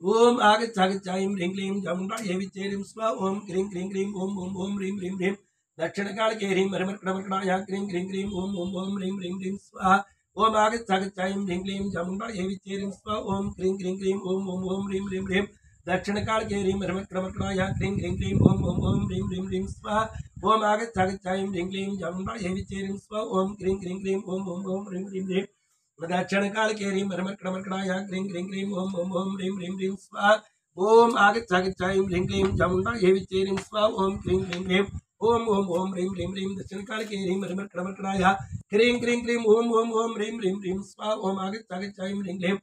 ओम आगच्छागच्छायं ह्रीं ह्रीं चामुंडा हेविचेरिं स्वा ओम क्रीं क्रीं क्रीं ओम ओम ओम ह्रीं ह्रीं ह्रीं दक्षिण काल के ह्रीं मरमकड़मकड़ाया क्रीं क्रीं क्रीं ओम ओम ओम ह्रीं ह्रीं ह्रीं स्वा ओम आगच्छागच्छायं ह्रीं ह्रीं चामुंडा हेविचेरिं स्वा ओम क्रीं क्रीं क्रीं ओम ओम ओम ह्रीं ह्रीं ह्रीं दक्षिण काल के ह्रीं मरमकड़मकड़ाया क्रीं क्रीं क्रीं ओम ओम ओम ह्रीं ह्रीं ह्रीं स्वा ओम आगच्छागच्छायं ह्रीं ह्रीं चामुंडा हेविचेरिं स्वा ओम क्रीं क्रीं क्रीं ओम ओम ओम ह्रीं ह्रीं ह्रीं दक्षिण काल के ह्रीं मरमकड़मकड़ाया क्रीं क्रीं क्रीं ओम ओम ओम ह्रीं ह्रीं ह्रीं स्वा ओम आगच्छागच्छायं ह्रीं ह्रीं चामुंडा हेविचेरिं स्वा ओम क्रीं क्रीं क्रीं ओम ओम ओम ह्रीं ह्रीं ह्रीं दक्षिण काल के ह्रीं मरमकड़मकड़ाया क्रीं क्रीं क्रीं ओम ओम ओम ह्रीं ह्रीं ह्रीं स्वा ओम आगच्छागच्छायं ह्रीं ह्रीं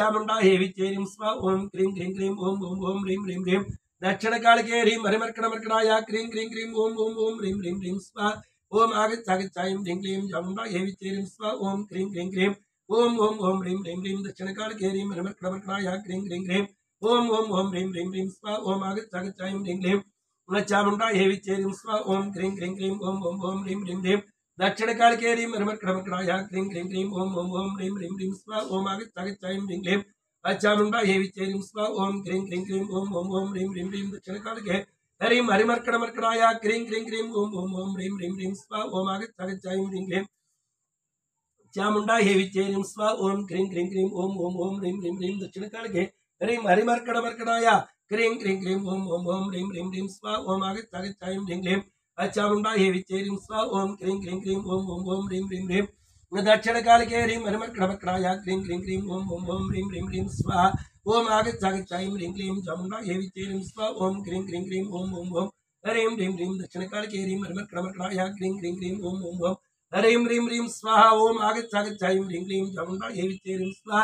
चामुंडा हेविचेरिं स्वा ओम क्रीं क्रीं क्रीं ओम ओम ओम ह्रीं ह्रीं ह्रीं दक्षिण काल के ह्रीं मरमकड़मकड़ाया क्रीं क्रीं क्रीं ओम ओम ओम ह्रीं ह्रीं ह्रीं स्वा ओम आगच्छागच्छायं ह्रीं ह्रीं चामुंडा हेविचेरिं स्वा ओम क्रीं क्रीं क्रीं ओम ओम ओम ह्रीं ह्रीं ह्रीं दक्षिण काल के ह्रीं मरमकड़मकड़ाया क्रीं क्रीं क्रीं ओम ओम ओम ह्रीं ह्रीं ह्रीं स्वा ओम आगच्छागच्छायं ह्रीं ह्रीं चामुंडा हेविचेरिं स्वा ओम क्रीं क्रीं क्रीं ओम ओम ओम ह्रीं ह्रीं ह्रीं दक्षिण काल के ह्रीं मरमकड़मकड़ाया क्रीं क्रीं क्रीं ओम ओम ओम ह्रीं ह्रीं ह्रीं स्वा ओम आगच्छागच्छायं ह्रीं ह्रीं चामुंडा हेविचेरिं स्वा ओम क्रीं क्रीं क्रीं ओम ओम ओम ह्रीं ह्रीं ह्रीं दक्षिण काल के ह्रीं मरमकड़मकड़ाया क्रीं क्रीं क्रीं ओम ओम ओम ह्रीं ह्रीं ह्रीं स्वा ओम आगच्छागच्छायं ह्रीं ह्रीं चामुंडा हेविचेरिं स्वा ओम क्रीं क्रीं क्रीं ओम ओम ओम ह्रीं ह्रीं ह्रीं दक्षिण काल के ह्रीं मरमकड़मकड़ाया क्रीं क्रीं क्रीं ओम ओम ओम ह्रीं ह्रीं ह्रीं स्वा ओम आगच्छागच्छायं ह्रीं ह्रीं चामुंडा हेविचेरिं स्वा ओम क्रीं क्रीं क्रीं ओम ओम ओम ह्रीं ह्रीं ह्रीं दक्षिण काल के ह्रीं मरमकड़मकड़ाया क्रीं क्रीं क्रीं ओम ओम ओम ह्रीं ह्रीं ह्रीं स्वा ओम आगच्छागच्छायं ह्रीं ह्रीं चामुंडा हेविचेरिं स्वा ओम क्रीं क्रीं क्रीं ओम ओम ओम ह्रीं ह्रीं ह्रीं दक्षिण काल के ह्रीं मरमकड़मकड़ाया क्रीं क्रीं क्रीं ओम ओम ओम ह्रीं ह्रीं ह्रीं स्वाहा ओम आगच्छागच्छायं ह्रीं ह्रीं चामुंडा हेविचेरिं स्वाहा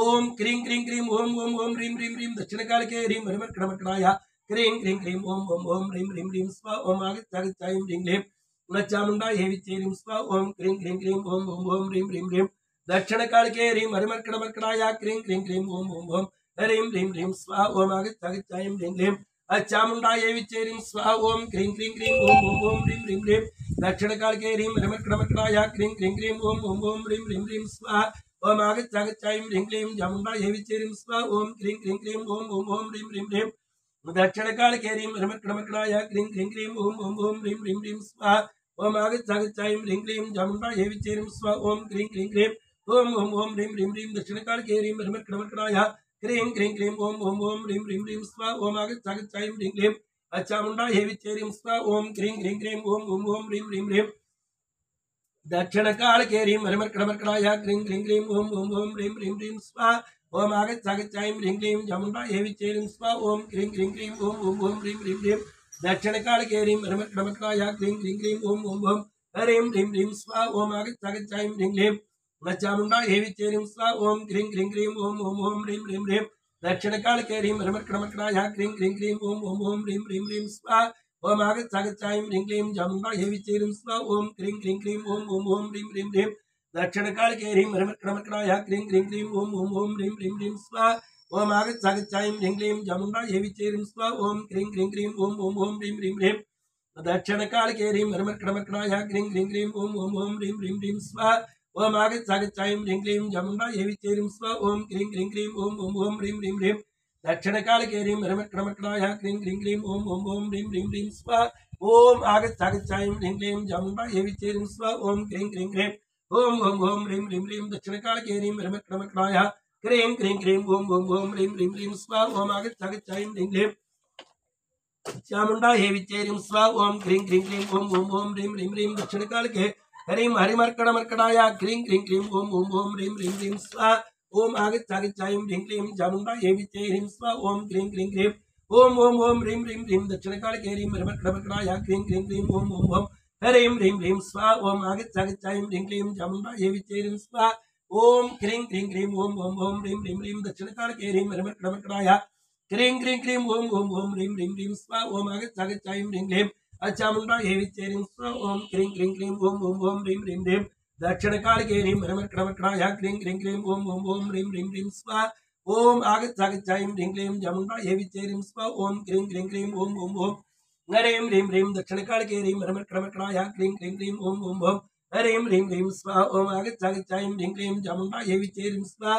ओम क्रीं क्रीं क्रीं ओम ओम ओम ह्रीं ह्रीं ह्रीं दक्षिण काल के ह्रीं मरमकड़मकड़ाया क्रीं क्रीं क्रीं ओम ओम ओम ह्रीं ह्रीं ह्रीं स्वाहा ओम आगच्छागच्छायं ह्रीं ह्रीं चामुंडा हेविचेरिं स्वाहा ओम क्रीं क्रीं क्रीं ओम ओम ओम ह्रीं ह्रीं ह्रीं दक्षिण काल के ह्रीं मरमकड़मकड़ाया क्रीं क्रीं क्रीं ओम ओम ओम ह्रीं ह्रीं ह्रीं स्वाहा ओम आगच्छागच्छायं ह्रीं ह्रीं चामुंडा हेविचेरिं स्वाहा ओम क्रीं क्रीं क्रीं ओम ओम ओम ह्रीं ह्रीं ह्रीं दक्षिण काल के ह्रीं मरमकड़मकड़ाया क्रीं क्रीं क्रीं ओम ओम ओम ह्रीं ह्रीं ह्रीं स्वाहा ओम आगच्छागच्छायं ह्रीं ह्रीं चामुंडा हेविचेरिं स्वाहा ओम क्रीं क्रीं क्रीं ओम ओम ओम ह्रीं ह्रीं ह्रीं दक्षिण काल के ह्रीं मरमकड़मकड़ाया क्रीं क्रीं क्रीं ओम ओम ओम ह्रीं ह्रीं ह्रीं स्वाहा ओम आगच्छागच्छायं ह्रीं ह्रीं चामुंडा हेविचेरिं स्वाहा ओम क्रीं क्रीं क्रीं ओम ओम ओम ह्रीं ह्रीं ह्रीं दक्षिण काल के ह्रीं मरमकड़मकड़ाया क्रीं क्रीं क्रीं ओम ओम ओम ह्रीं ह्रीं ह्रीं स्वाहा ओम आगच्छागच्छायं ह्रीं ह्रीं चामुंडा हेविचेरिं स्वाहा ओम क्रीं क्रीं क्रीं ओम ओम ओम ह्रीं ह्रीं ह्रीं दक्षिण काल के ह्रीं मरमकड़मकड़ाया क्रीं क्रीं क्रीं ओम ओम ओम ह्रीं ह्रीं ह्रीं स्वाहा ओम आगच्छागच्छायं ह्रीं ह्रीं चामुंडा हेविचेरिं स्वाहा ओम क्रीं क्रीं क्रीं ओम ओम ओम ह्रीं ह्रीं ह्रीं दक्षिण काल के ह्रीं ह्रीं क्रीं क्रीं क्रीं ओम ओम ओम ह्रीं ह्रीं ह्रीं स्वा ओम आगच्छ ह्रीं ह्रीं चामुंडा हेवी चेरिं स्वा ओम क्रीं क्रीं क्रीं ओम ओम ओम ह्रीं ह्रीं ह्रीं दक्षिण काल के ह्रीं क्रीं क्रीं क्रीं ओम ओम ओम ह्रीं ह्रीं ह्रीं स्वा ओम आगच्छ ह्रीं ह्रीं चामुंडा हेवी चेरिं स्वा ओम क्रीं क्रीं क्रीं ओम ओम ओम ह्रीं ह्रीं ह्रीं दक्षिण काल के ह्रीं क्रीं क्रीं क्रीं ओम ओम ओम ह्रीं ह्रीं ह्रीं स्वा ओम आगच्छ ह्रीं ह्रीं चामुंडा हेवी चेरिं स्वा ओम क्रीं क्रीं क्रीं ओम ओम ओम ह्रीं ह्रीं ह्रीं दक्षिण काल के ह्रीं क्रीं क्रीं क्रीं ओम ओम ओम ह्रीं ह्रीं ह्रीं स्वा ओम आगच्छ ह्रीं ह्रीं चामुंडा हेवी चेरिं स्वा ओम क्रीं क्रीं क्रीं ओम ओम ओम ह्रीं ह्रीं ह्रीं दक्षिण काल के ह्रीं क्रीं क्रीं क्रीं ओम ओम ओम ह्रीं ह्रीं ह्रीं स्वा ओम आगच्छ ह्रीं ह्रीं चामुंडा हेवी चेरिं स्वा ओम क्रीं क्रीं क्रीं ओम ओम ओम ह्रीं ह्रीं ह्रीं दक्षिण काल के ह्रीं क्रीं क्रीं क्रीं ओम ओम ओम ह्रीं ह्रीं ह्रीं स्वा ओम आगच्छ ह्रीं ह्रीं चामुंडा हेवी चेरिं स्वा ओम क्रीं क्रीं क्रीं ओम ओम ओम ह्रीं ह्रीं ह्रीं दक्षिण काल के ह्रीं हरिमर्कड़मर्कड़ाय क्रीं क्रीं क्रीं ओम ओम ओम ह्रीं ह्रीं ह्रीं स्वा ओम आगच्छ ह्रीं ह्रीं चामुंडा हेवी चेरिं स्वा ओम क्रीं क्रीं क्रीं ओम ओम ओम ह्रीं ह्रीं ह्रीं दक्षिण काल के ह्रीं हरिमर्कड़मर्कड़ाय क्रीं क्रीं क्रीं ओम ओम ओम ह्रीं ह्रीं ह्रीं स्वा ओम आगच्छ ह्रीं ह्रीं चामुंडा हेवी चेरिं स्वा ओम क्रीं क्रीं क्रीं ओम ओम ओम ह्रीं ह्रीं ह्रीं दक्षिण काल के ह्रीं हरिमर्कड़मर्कड़ाय क्रीं क्रीं क्रीं ओम ओम ओम ह्रीं ह्रीं ह्रीं स्वा ओम आगच्छ ह्रीं ह्रीं चामुंडा हेवी चेरिं स्वा ओम क्रीं क्रीं क्रीं ओम ओम ओम ह्रीं ह्रीं ह्रीं दक्षिण काल के ह्रीं हरिमर्कड़मर्कड़ाय क्रीं क्रीं क्रीं ओम ओम ओम ह्रीं ह्रीं ह्रीं स्वा ओम आगच्छ ह्रीं ह्रीं चामुंडा हेवी चेरिं स्वा ओम क्रीं क्रीं क्रीं ओम ओम ओम ह्रीं ह्रीं ह्रीं दक्षिण काल के ह्रीं हरिमर्कड़मर्कड़ाय क्रीं क्रीं क्रीं ओम ओम ओम ह्रीं ह्रीं ह्रीं स्वा ओम आगच्छ ह्रीं ह्रीं चामुंडा हेवी चेरिं स्वा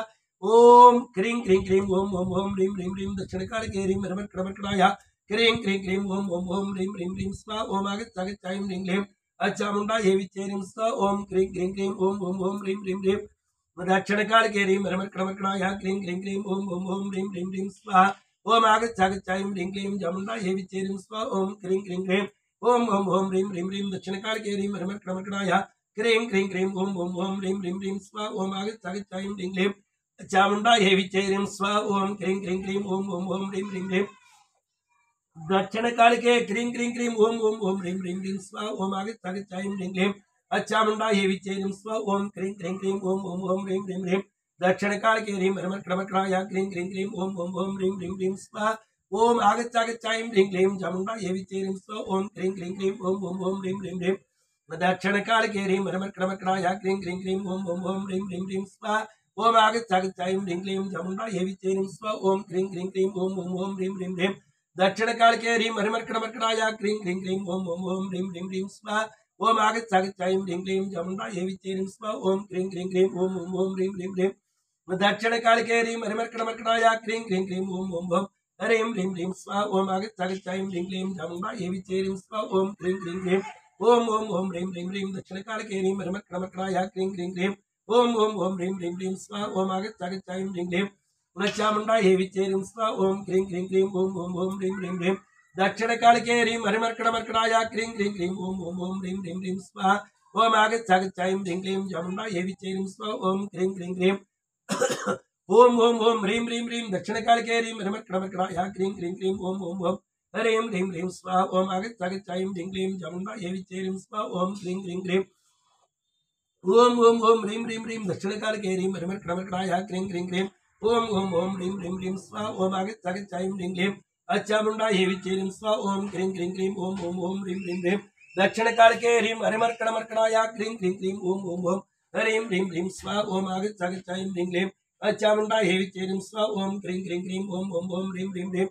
ओम क्रीं क्रीं क्रीं ओम ओम ओम ह्रीं ह्रीं ह्रीं दक्षिण काल के ह्रीं हरिमर्कड़मर्कड़ाय क्रीं क्रीं क्रीं ओम ओम ओम ह्रीं ह्रीं ह्रीं स्वा ओम आगच्छ ह्रीं ह्रीं चामुंडा हेवी चेरिं स्वा ओम क्रीं क्रीं क्रीं ओम ओम ओम ह्रीं ह्रीं ह्रीं दक्षिण काल के ह्रीं हरिमर्कड़मर्कड़ाय क्रीं क्रीं क्रीं ओम ओम ओम ह्रीं ह्रीं ह्रीं स्वा ओम आगच्छ ह्रीं ह्रीं चामुंडा हेवी चेरिं स्वा ओम क्रीं क्रीं क्रीं ओम ओम ओम ह्रीं ह्रीं ह्रीं दक्षिण काल के ह्रीं हरिमर्कड़मर्कड़ाय क्रीं क्रीं क्रीं ओम ओम ओम ह्रीं ह्रीं ह्रीं स्वा ओम आगच्छ ह्रीं ह्रीं चामुंडा हेवी चेरिं स्वा ओम क्रीं क्रीं क्रीं ओम ओम ओम ह्रीं ह्रीं ह्रीं दक्षिण काल के क्रीं क्रीं क्रीं ओम ओम ओम ह्रीं ह्रीं ह्रीं स्वा ओम आगच्छ ह्रीं ह्रीं चामुंडा हेवी चेरिं स्वा ओम क्रीं क्रीं क्रीं ओम ओम ओम ह्रीं ह्रीं ह्रीं दक्षिण काल के ह्रीं हरिमर्कड़मर्कड़ाय क्रीं क्रीं क्रीं ओम ओम ओम ह्रीं ह्रीं ह्रीं स्वा ओम आगच्छ ह्रीं ह्रीं चामुंडा हेवी चेरिं स्वा ओम क्रीं क्रीं क्रीं ओम ओम ओम ह्रीं ह्रीं ह्रीं दक्षिण काल के ह्रीं हरिमर्कड़मर्कड़ाय क्रीं क्रीं क्रीं ओम ओम ओम ह्रीं ह्रीं ह्रीं स्वा ओम आगच्छ ह्रीं ह्रीं चामुंडा हेवी चेरिं स्वा ओम क्रीं क्रीं क्रीं ओम ओम ओम ह्रीं ह्रीं ह्रीं दक्षिण काल के ह्रीं हरिमर्कड़मर्कड़ाय क्रीं क्रीं क्रीं ओम ओम ओम ह्रीं ह्रीं ह्रीं स्वा ओम आगच्छ ह्रीं ह्रीं चामुंडा हेवी चेरिं स्वा ओम क्रीं क्रीं क्रीं ओम ओम ओम ह्रीं ह्रीं ह्रीं दक्षिण काल के ह्रीं हरिमर्कड़मर्कड़ाय क्रीं क्रीं क्रीं ओम ओम ओम ह्रीं ह्रीं ह्रीं स्वा ओम आगच्छ ह्रीं ह्रीं चामुंडा हेवी चेरिं स्वा ओम क्रीं क्रीं क्रीं ओम ओम ओम ह्रीं ह्रीं ह्रीं दक्षिण काल के ह्रीं हरिमर्कड़मर्कड़ाय क्रीं क्रीं क्रीं ओम ओम ओम ह्रीं ह्रीं ह्रीं स्वा ओम आगच्छ ह्रीं ह्रीं चामुंडा हेवी चेरिं स्वा ओम क्रीं क्रीं क्रीं ओम ओम ओम ह्रीं ह्रीं ह्रीं दक्षिण काल के ह्रीं हरिमर्कड़मर्कड़ाय क्रीं क्रीं क्रीं ओम ओम ओम ह्रीं ह्रीं ह्रीं स्वा ओम आगच्छ ह्रीं ह्रीं चामुंडा हेवी चेरिं स्वा ओम क्रीं क्रीं क्रीं ओम ओम ओम ह्रीं ह्रीं ह्रीं दक्षिण काल के ह्रीं हरिमर्कड़मर्कड़ाय क्रीं क्रीं क्रीं ओम ओम ओम ह्रीं ह्रीं ह्रीं स्वा ओम आगच्छ ह्रीं ह्रीं चामुंडा हेवी चेरिं स्वा ओम क्रीं क्रीं क्रीं ओम ओम ओम ह्रीं ह्रीं ह्रीं दक्षिण काल के ह्रीं हरिमर्कड़मर्कड़ाय क्रीं क्रीं क्रीं ओम ओम ओम ह्रीं ह्रीं ह्रीं स्वा ओम आगच्छ ह्रीं ह्रीं चामुंडा हेवी चेरिं स्वा ओम क्रीं क्रीं क्रीं ओम ओम ओम ह्रीं ह्रीं ह्रीं दक्षिण काल के ह्रीं हरिमर्कड़मर्कड़ाय क्रीं क्रीं क्रीं ओम ओम ओम ह्रीं ह्रीं ह्रीं स्वा ओम आगच्छ ह्रीं ह्रीं चामुंडा हेवी चेरिं स्वा ओम क्रीं क्रीं क्रीं ओम ओम ओम ह्रीं ह्रीं ह्रीं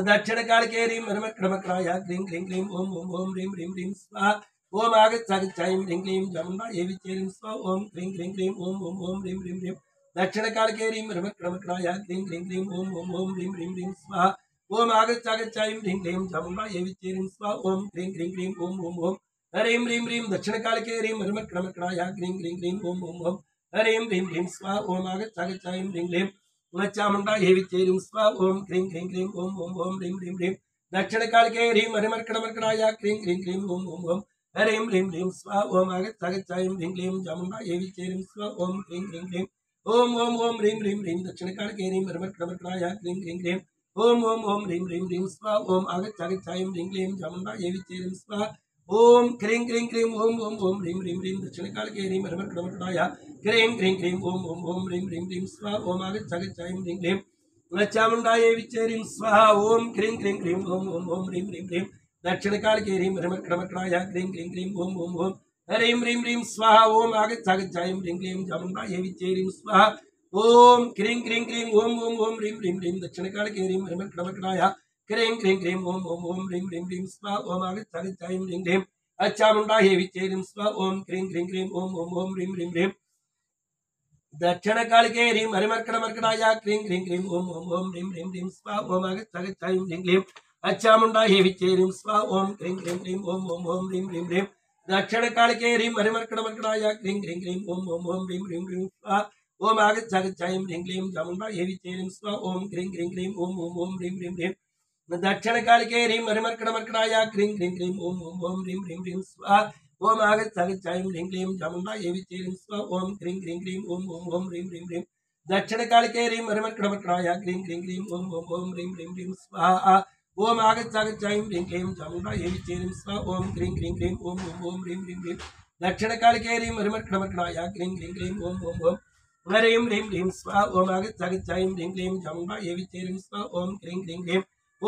दक्षिण काल के ह्रीं हरिमर्कड़मर्कड़ाय क्रीं क्रीं क्रीं ओम ओम ओम ह्रीं ह्रीं ह्रीं स्वा ओम आगच्छ ह्रीं ह्रीं चामुंडा हेवी चेरिं स्वा ओम क्रीं क्रीं क्रीं ओम ओम ओम ह्रीं ह्रीं ह्रीं दक्षिण काल के ह्रीं हरिमर्कड़मर्कड़ाय क्रीं क्रीं क्रीं ओम ओम ओम ह्रीं ह्रीं ह्रीं स्वा ओम आगच्छ ह्रीं ह्रीं चामुंडा हेवी चेरिं स्वा ओम क्रीं क्रीं क्रीं ओम ओम ओम ह्रीं ह्रीं ह्रीं दक्षिण काल के ह्रीं हरिमर्कड़मर्कड़ाय क्रीं क्रीं क्रीं ओम ओम ओम ह्रीं ह्रीं ह्रीं स्वा ओम आगच्छ ह्रीं ह्रीं चामुंडा हेवी चेरिं स्वा ओम क्रीं क्रीं क्रीं ओम ओम ओम ह्रीं ह्रीं ह्रीं दक्षिण काल के ह्रीं हरिमर्कड़मर्कड़ाय क्रीं क्रीं क्रीं ओम ओम ओम ह्रीं ह्रीं ह्रीं स्वा ओम आगच्छ ह्रीं ह्रीं चामुंडा हेवी चेरिं स्वा ओम क्रीं क्रीं क्रीं ओम ओम ओम ह्रीं ह्रीं ह्रीं दक्षिण काल के ह्रीं हरिमर्कड़मर्कड़ाय क्रीं क्रीं क्रीं ओम ओम ओम ह्रीं ह्रीं ह्रीं स्वाहा ओम आगच्छागच्छायं ह्रीं क्लीं चामुण्डा देवी चेरिं स्वाहा ओम क्रीं क्रीं क्रीं ओम ओम ओम ह्रीं ह्रीं ह्रीं दक्षिणकालके ह्रीं हरिमर्कटमर्कटाय क्रीं क्रीं क्रीं ओम ओम ओम ह्रीं ह्रीं ह्रीं स्वाहा ओम आगच्छागच्छायं ह्रीं क्लीं चामुण्डायै विचेरिं स्वाहा ओम क्रीं क्रीं क्रीं ओम ओम ओम ह्रीं ह्रीं ह्रीं दक्षिणकालके ह्रीं हरिमर्कटमर्कटाय क्रीं क्रीं क्रीं ओम ओम ओम ह्रीं ह्रीं ह्रीं स्वाहा ओम आगच्छागच्छायं ह्रीं क्लीं चामुण्डायै विचेरिं स्वाहा ओम क्रीं क्रीं क्रीं ओम ओम ओम ह्रीं ह्रीं ह्रीं दक्षिणकालके ह्रीं हरिमर्कटमर्कटाय क्रीं क्रीं क्रीं ओम ओम ओम ह्रीं ह्रीं ह्रीं स्वाहा ओम आगच्छागच्छायं ह्रीं क्लीं चामुण्डायै विचेरिं स्वाहा ओम क्रीं क्रीं क्रीं ओम ओम ओम ह्रीं ह्रीं ह्रीं दक्षिणकालके ह्रीं हरिमर्कटमर्कटाय क्रीं क्रीं क्रीं ओम ओम ओम ह्रीं ह्रीं ह्रीं स्वाहा ओम आगच्छागच्छायं ह्रीं क्लीं चामुण्डायै विचेरिं स्वाहा ओम क्रीं क्रीं क्रीं ओम ओम ओम ह्रीं ह्रीं ह्रीं दक्षिणकालके ह्रीं हरिमर्कटमर्कटाय क्रीं क्रीं क्रीं ओम ओम ओम ह्रीं ह्रीं ह्रीं स्वाहा ओम आगच्छागच्छायं ह्रीं क्लीं चामुण्डायै विचेरिं स्वाहा ओम क्रीं क्रीं क्रीं ओम ओम ओम ह्रीं ह्रीं ह्रीं दक्षिणकालके ह्रीं हरिमर्कटमर्कटाय क्रीं क्रीं क्रीं ओम ओम ओम ह्रीं ह्रीं ह्रीं स्वाहा ओम आगच्छागच्छायं ह्रीं क्लीं चामुण्डायै विचेरिं स्वाहा ओम क्रीं क्रीं क्रीं ओम ओम ओम ह्रीं ह्रीं ह्रीं दक्षिणकालके ह्रीं हरिमर्कटमर्कटाय क्रीं क्रीं क्रीं ओम ओम ओम ह्रीं ह्रीं ह्रीं स्वाहा ओम आगच्छागच्छायं ह्रीं क्लीं चामुण्डायै विचेरिं स्वाहा ओम क्रीं क्रीं क्रीं ओम ओम ओम ह्रीं ह्रीं ह्रीं दक्षिणकालके ह्रीं हरिमर्कटमर्कटाय क्रीं क्रीं क्रीं ओम ओम ओम ह्रीं ह्रीं ह्रीं स्वाहा ओम आगच्छागच्छायं ह्रीं क्लीं चामुण्डायै विचेरिं स्वाहा ओम क्रीं क्रीं क्रीं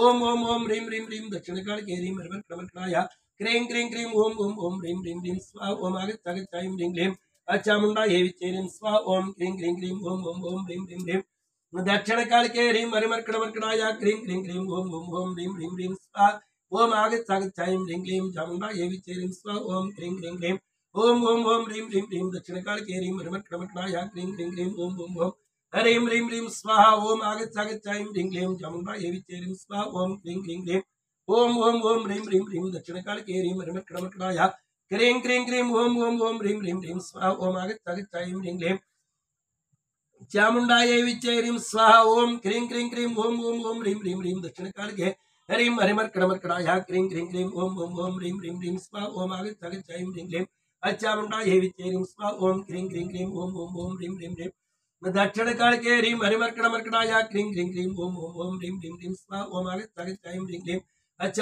ओम ओम ओम ह्रीं ह्रीं ह्रीं दक्षिणकालके ह्रीं हरिमर्कटमर्कटाय क्रीं क्रीं क्रीं ओम ओम ओम ह्रीं ह्रीं ह्रीं स्वाहा ओम आगच्छागच्छायं ह्रीं क्लीं चामुण्डायै विचेरिं स्वाहा ओम क्रीं क्रीं क्रीं ओम ओम ओम ह्रीं ह्रीं ह्रीं दक्षिणकालके ह्रीं हरिमर्कटमर्कटाय क्रीं क्रीं क्रीं ओम ओम ओम ह्रीं ह्रीं ह्रीं स्वाहा ओम आगच्छागच्छायं ह्रीं क्लीं चामुण्डायै विचेरिं स्वाहा ओम क्रीं क्रीं क्रीं ओम ओम ओम ह्रीं ह्रीं ह्रीं दक्षिणकालके ह्रीं हरिमर्कटमर्कटाय क्रीं क्रीं क्रीं ओम ओम ओम ह्रीं ह्रीं ह्रीं स्वाहा ओम आगच्छागच्छायं ह्रीं क्लीं चामुण्डायै विचेरिं स्वाहा ओम क्रीं क्रीं क्रीं ओम ओम ओम ह्रीं ह्रीं ह्रीं दक्षिणकालके ह्रीं हरिमर्कटमर्कटाय क्रीं क्रीं क्रीं ओम ओम ओम ह्रीं ह्रीं ह्रीं स्वाहा ओम आगच्छागच्छायं ह्रीं क्लीं चामुण्डायै विचेरिं स्वाहा ओम क्रीं क्रीं क्रीं ओम ओम ओम ह्रीं ह्रीं ह्रीं दक्षिणकालके ह्रीं हरिमर्कटमर्कटाय क्रीं क्रीं क्रीं ओम ओम ओम ह्रीं ह्रीं ह्रीं स्वाहा ओम आगच्छागच्छायं ह्रीं क्लीं चामुण्डायै विचेरिं स्वाहा ओम क्रीं क्रीं क्रीं ओम ओम ओम ह्रीं ह्रीं ह्रीं दक्षिणकालके ह्रीं हरिमर्कटमर्कटाय क्रीं क्रीं क्रीं ओम ओम ओम ह्रीं ह्रीं ह्रीं स्वाहा ओम आगच्छागच्छायं ह्रीं क्लीं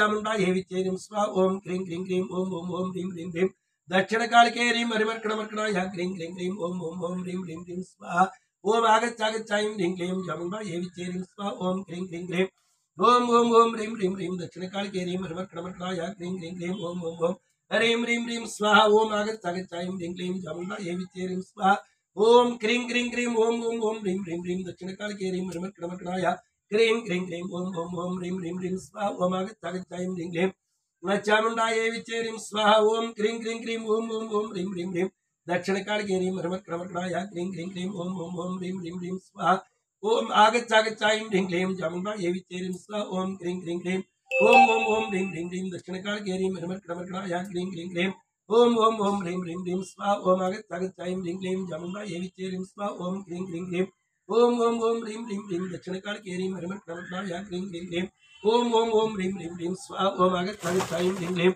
चामुण्डायै विचेरिं स्वाहा ओम क्रीं क्रीं क्रीं ओम ओम ओम ह्रीं ह्रीं ह्रीं दक्षिणकालके ह्रीं हरिमर्कटमर्कटाय क्रीं क्रीं क्रीं ओम ओम ओम ह्रीं ह्रीं ह्रीं स्वाहा ओम आगच्छागच्छायं ह्रीं क्लीं चामुण्डायै विचेरिं स्वाहा ओम क्रीं क्रीं क्रीं ओम ओम ओम ह्रीं ह्रीं ह्रीं दक्षिणकालके ह्रीं हरिमर्कटमर्कटाय क्रीं क्रीं क्रीं ओम ओम ओम ह्रीं ह्रीं ह्रीं स्वाहा ओम आगच्छागच्छायं ह्रीं क्लीं चामुण्डायै विचेरिं स्वाहा ओम क्रीं क्रीं क्रीं ओम ओम ओम ह्रीं ह्रीं ह्रीं दक्षिणकालके ह्रीं हरिमर्कटमर्कटाय क्रीं क्रीं क्रीं ओम ओम ओम ह्रीं ह्रीं ह्रीं स्वाहा ओम आगच्छागच्छायं ह्रीं क्लीं चामुण्डायै विचेरिं स्वाहा ओम क्रीं क्रीं क्रीं ओम ओम ओम ह्रीं ह्रीं ह्रीं दक्षिणकालके ह्रीं हरिमर्कटमर्कटाय क्रीं क्रीं क्रीं ओम ओम ओम ह्रीं ह्रीं ह्रीं स्वाहा ओम आगच्छागच्छायं ह्रीं क्लीं चामुण्डायै विचेरिं स्वाहा ओम क्रीं क्रीं क्रीं ओम ओम ओम ह्रीं ह्रीं ह्रीं दक्षिणकालके ह्रीं हरिमर्कटमर्कटाय क्रीं क्रीं क्रीं ओम ओम ओम ह्रीं ह्रीं ह्रीं स्वाहा ओम आगच्छागच्छायं ह्रीं क्लीं चामुण्डायै विचेरिं स्वाहा ओम क्रीं क्रीं क्रीं ओम ओम ओम ह्रीं ह्रीं ह्रीं दक्षिणकालके ह्रीं हरिमर्कटमर्कटाय क्रीं क्रीं क्रीं ओम ओम ओम ह्रीं ह्रीं ह्रीं स्वाहा ओम आगच्छागच्छायं ह्रीं क्लीं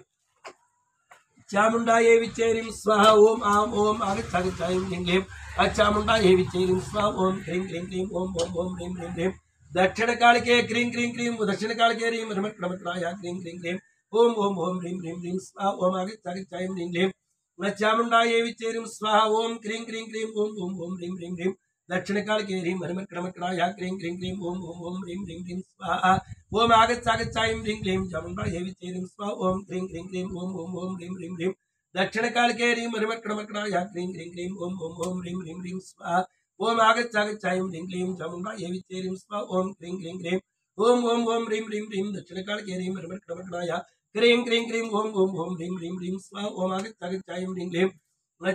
चामुण्डायै विचेरिं स्वाहा ओम आम ओम आगच्छागच्छायं ह्रीं क्लीं चामुण्डायै विचेरिं स्वाहा ओम क्रीं क्रीं क्रीं ओम ओम ओम ह्रीं ह्रीं ह्रीं दक्षिणकालके क्रीं क्रीं क्रीं दक्षिणकालके ह्रीं हरिमर्कटमर्कटाय क्रीं क्रीं क्रीं ओम ओम ओम ह्रीं ह्रीं ह्रीं स्वाहा ओम आगच्छागच्छायं ह्रीं क्लीं चामुण्डायै विचेरिं स्वाहा ओम क्रीं क्रीं क्रीं ओम ओम ओम ह्रीं ह्रीं ह्रीं दक्षिणकालके ह्रीं हरिमर्कटमर्कटाय क्रीं क्रीं क्रीं ओम ओम ओम ह्रीं ह्रीं ह्रीं स्वाहा ओम आगच्छागच्छायं ह्रीं क्लीं चामुण्डायै विचेरिं स्वाहा ओम क्रीं क्रीं क्रीं ओम ओम ओम ह्रीं ह्रीं ह्रीं दक्षिणकालके ह्रीं हरिमर्कटमर्कटाय क्रीं क्रीं क्रीं ओम ओम ओम ह्रीं ह्रीं ह्रीं स्वाहा ओम आगच्छागच्छायं ह्रीं क्लीं चामुण्डायै विचेरिं स्वाहा ओम क्रीं क्रीं क्रीं ओम ओम ओम ह्रीं ह्रीं ह्रीं दक्षिणकालके ह्रीं हरिमर्कटमर्कटाय क्रीं क्रीं क्रीं ओम ओम ओम ह्रीं ह्रीं ह्रीं स्वाहा ओम आगच्छागच्छायं ह्रीं क्लीं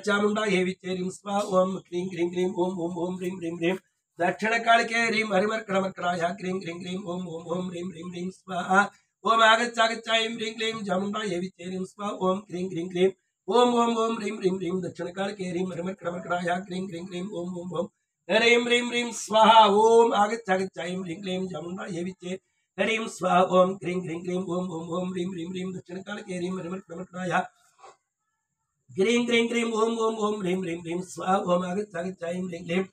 चामुण्डायै विचेरिं स्वाहा ओम क्रीं क्रीं क्रीं ओम ओम ओम ह्रीं ह्रीं ह्रीं दक्षिणकालके ह्रीं हरिमर्कटमर्कटाय क्रीं क्रीं क्रीं ओम ओम ओम ह्रीं ह्रीं ह्रीं स्वाहा ओम आगच्छागच्छायं ह्रीं क्लीं चामुण्डायै विचेरिं स्वाहा ओम क्रीं क्रीं क्रीं ओम ओम ओम ह्रीं ह्रीं ह्रीं दक्षिणकालके ह्रीं हरिमर्कटमर्कटाय क्रीं क्रीं क्रीं ओम ओम ओम ह्रीं ह्रीं ह्रीं स्वाहा ओम आगच्छागच्छायं ह्रीं क्लीं चामुण्डायै विचेरिं ह्रीं स्वाहा ओम क्रीं क्रीं क्रीं ओम ओम ओम ह्रीं ह्रीं ह्रीं दक्षिणकालके ह्रीं हरिमर्कटमर्कटाय क्रीं क्रीं क्रीं ओम ओम ओम ह्रीं ह्रीं ह्रीं स्वाहा ओम आगच्छागच्छायं ह्रीं क्लीं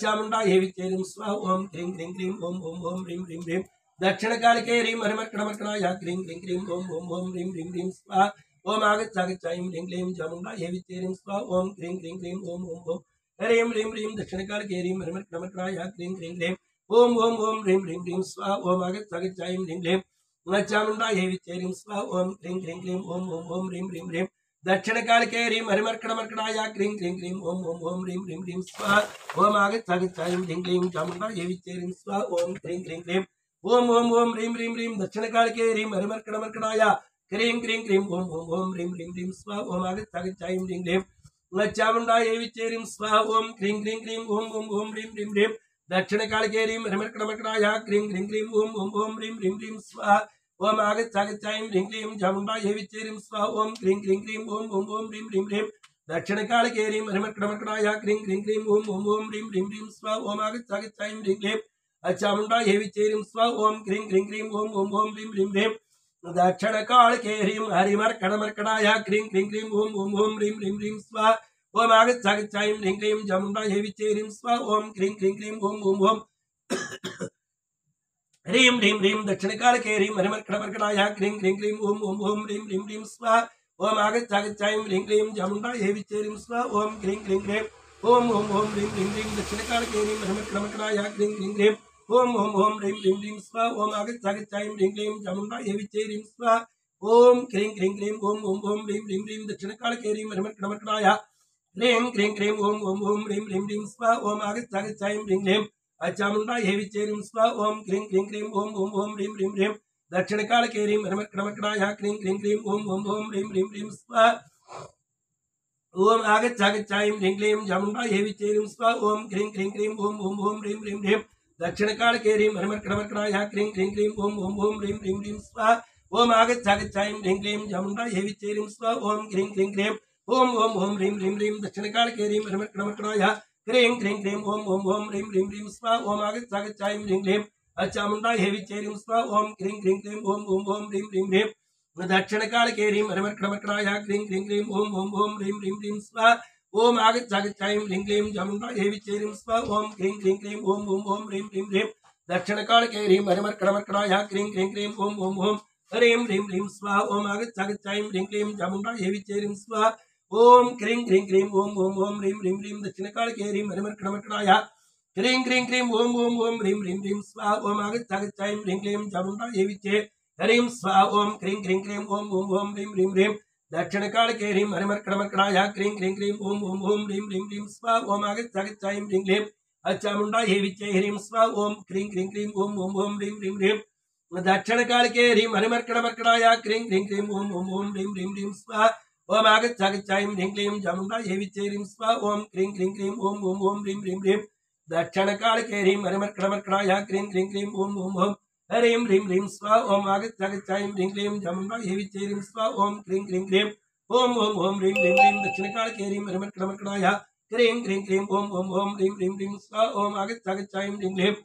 चामुण्डायै विचेरिं स्वाहा ओम क्रीं क्रीं क्रीं ओम ओम ओम ह्रीं ह्रीं ह्रीं दक्षिण काल के ह्रीं हरिमर्कणमर्कणाय क्रीं क्रीं क्रीं ओम ओम ओम ह्रीं ह्रीं ह्रीं स्वाहा ओम आगच्छागच्छाईं ह्रीं क्लीं चामुण्डा हेवि चेरीं स्वाहा ओम क्रीं क्रीं क्रीं ओम ओम ओम ह्रीं ह्रीं ह्रीं दक्षिण काल के ह्रीं हरिमर्कणमर्कणाय क्रीं क्रीं क्रीं ओम ओम ओम ह्रीं ह्रीं ह्रीं स्वाहा ओम आगच्छागच्छाईं ह्रीं क्लीं चामुण्डा हेवि चेरीं स्वाहा ओम क्रीं क्रीं क्रीं ओम ओम ओम ह्रीं ह्रीं ह्रीं दक्षिण काल के ह्रीं हरिमर्कणमर्कणाय क्रीं क्रीं क्रीं ओम ओम ओम ह्रीं ह्रीं ह्रीं स्वाहा ओम आगच्छागच्छाईं ह्रीं क्लीं चामुण्डा हेवि चेरीं स्वाहा ओम क्रीं क्रीं क्रीं ओम ओम ओम ह्रीं ह्रीं ह्रीं दक्षिण काल के ह्रीं हरिमर्कणमर्कणाय क्रीं क्रीं क्रीं ओम ओम ओम ह्रीं ह्रीं ह्रीं स्वाहा ओम आगच्छागच्छाईं ह्रीं क्लीं चामुण्डा हेवि चेरीं स्वाहा ओम क्रीं क्रीं क्रीं ओम ओम ओम ह्रीं ह्रीं ह्रीं दक्षिण काल के ह्रीं हरिमर्कणमर्कणाय क्रीं क्रीं क्रीं ओम ओम ओम ह्रीं ह्रीं ह्रीं स्वाहा ओम आगच्छागच्छाईं ह्रीं क्लीं चामुण्डा हेवि चेरीं स्वाहा ओम क्रीं क्रीं क्रीं ओम ओम ओम ह्रीं ह्रीं ह्रीं दक्षिण काल के ह्रीं हरिमर्कणमर्कणाय क्रीं क्रीं क्रीं ओम ओम ओम ह्रीं ह्रीं ह्रीं स्वाहा ओम आगच्छागच्छाईं ह्रीं क्लीं चामुण्डा हेवि चेरीं स्वाहा ओम क्रीं क्रीं क्रीं ओम ओम ओम ह्रीं ह्रीं ह्रीं दक्षिण काल के ह्रीं हरिमर्कणमर्कणाय क्रीं क्रीं क्रीं ओम ओम ओम ह्रीं ह्रीं ह्रीं स्वाहा ओम आगच्छागच्छाईं ह्रीं क्लीं चामुण्डा हेवि चेरीं स्वाहा ओम क्रीं क्रीं क्रीं ओम ओम ओम ह्रीं ह्रीं ह्रीं दक्षिण काल के ह्रीं हरिमर्कणमर्कणाय क्रीं क्रीं क्रीं ओम ओम ओम ह्रीं ह्रीं ह्रीं स्वाहा ओम आगच्छागच्छाईं ह्रीं क्लीं चामुण्डा हेवि चेरीं स्वाहा ओम क्रीं क्रीं क्रीं ओम ओम ओम ह्रीं ह्रीं ह्रीं दक्षिण काल के ह्रीं हरिमर्कणमर्कणाय क्रीं क्रीं क्रीं ओम ओम ओम ह्रीं ह्रीं ह्रीं स्वाहा ओम आगच्छागच्छाईं ह्रीं क्लीं चामुण्डा हेवि चेरीं स्वाहा ओम क्रीं क्रीं क्रीं ओम ओम ओम ह्रीं ह्रीं ह्रीं दक्षिण काल के ह्रीं हरिमर्कणमर्कणाय क्रीं क्रीं क्रीं ओम ओम ओम ह्रीं ह्रीं ह्रीं स्वाहा ओम आगच्छागच्छाईं ह्रीं क्लीं चामुण्डा हेवि चेरीं स्वाहा ओम क्रीं क्रीं क्रीं ओम ओम ओम ह्रीं ह्रीं ह्रीं दक्षिण काल के ह्रीं हरिमर्कणमर्कणाय क्रीं क्रीं क्रीं ओम ओम ओम ह्रीं ह्रीं ह्रीं स्वाहा ओम आगच्छागच्छाईं ह्रीं क्लीं चामुण्डा हेवि चेरीं स्वाहा ओम क्रीं क्रीं क्रीं ओम ओम ओम ह्रीं ह्रीं ह्रीं दक्षिण काल के ह्रीं हरिमर्कणमर्कणाय क्रीं क्रीं क्रीं ओम ओम ओम ह्रीं ह्रीं ह्रीं स्वाहा ओम आगच्छागच्छाईं ह्रीं क्लीं चामुण्डा हेवि चेरीं स्वाहा ओम क्रीं क्रीं क्रीं ओम ओम ओम ह्रीं ह्रीं ह्रीं दक्षिण काल के ह्रीं हरिमर्कणमर्कणाय क्रीं क्रीं क्रीं ओम ओम ओम ह्रीं ह्रीं ह्रीं स्वाहा ओम आगच्छागच्छाईं ह्रीं क्लीं चामुण्डा हेवि चेरीं स्वाहा ओम क्रीं क्रीं क्रीं ओम ओम ओम ह्रीं ह्रीं ह्रीं दक्षिण काल के ह्रीं हरिमर्कणमर्कणाय क्रीं क्रीं क्रीं ओम ओम ओम ह्रीं ह्रीं ह्रीं स्वाहा ओम आगच्छागच्छाईं ह्रीं क्लीं चामुण्डा हेवि चेरीं स्वाहा ओम क्रीं क्रीं क्रीं ओम ओम ओम ह्रीं ह्रीं ह्रीं दक्षिण काल के ह्रीं हरिमर्कणमर्कणाय क्रीं क्रीं क्रीं ओम ओम ओम ह्रीं ह्रीं ह्रीं स्वाहा ओम आगच्छागच्छाईं ह्रीं क्लीं चामुण्डा हेवि चेरीं स्वाहा ओम क्रीं क्रीं क्रीं ओम ओम ओम ह्रीं ह्रीं ह्रीं दक्षिण काल के ह्रीं हरिमर्कणमर्कणाय क्रीं क्रीं क्रीं ओम ओम ओम ह्रीं ह्रीं ह्रीं स्वाहा ओम आगच्छागच्छाईं ह्रीं क्लीं चामुण्डा हेवि चेरीं स्वाहा ओम क्रीं क्रीं क्रीं ओम ओम ओम ह्रीं ह्रीं ह्रीं दक्षिण काल के ह्रीं हरिमर्कणमर्कणाय क्रीं क्रीं क्रीं ओम ओम ओम ह्रीं ह्रीं ह्रीं स्वाहा ओम आगच्छागच्छाईं ह्रीं क्लीं चामुण्डा हेवि चेरीं स्वाहा ओम क्रीं क्रीं क्रीं ओम ओम ओम ह्रीं ह्रीं ह्रीं दक्षिण काल के ह्रीं हरिमर्कणमर्कणाय क्रीं क्रीं क्रीं ओम ओम ओम ह्रीं ह्रीं ह्रीं स्वाहा ओम आगच्छागच्छाईं ह्रीं क्लीं चामुण्डा हेवि चेरीं स्वाहा ओम क्रीं क्रीं क्रीं ओम ओम ओम ह्रीं ह्रीं ह्रीं दक्षिण काल के ह्रीं हरिमर्कणमर्कणाय क्रीं क्रीं क्रीं ओम ओम ओम ह्रीं ह्रीं ह्रीं स्वाहा ओम आगच्छागच्छाईं ह्रीं क्लीं चामुण्डा हेवि चेरीं स्वाहा ओम क्रीं क्रीं क्रीं ओम ओम ओम ह्रीं ह्रीं ह्रीं दक्षिण काल के ह्रीं हरिमर्कणमर्कणाय क्रीं क्रीं क्रीं ओम ओम ओम ह्रीं ह्रीं ह्रीं स्वाहा ओम आगच्छागच्छाईं ह्रीं क्लीं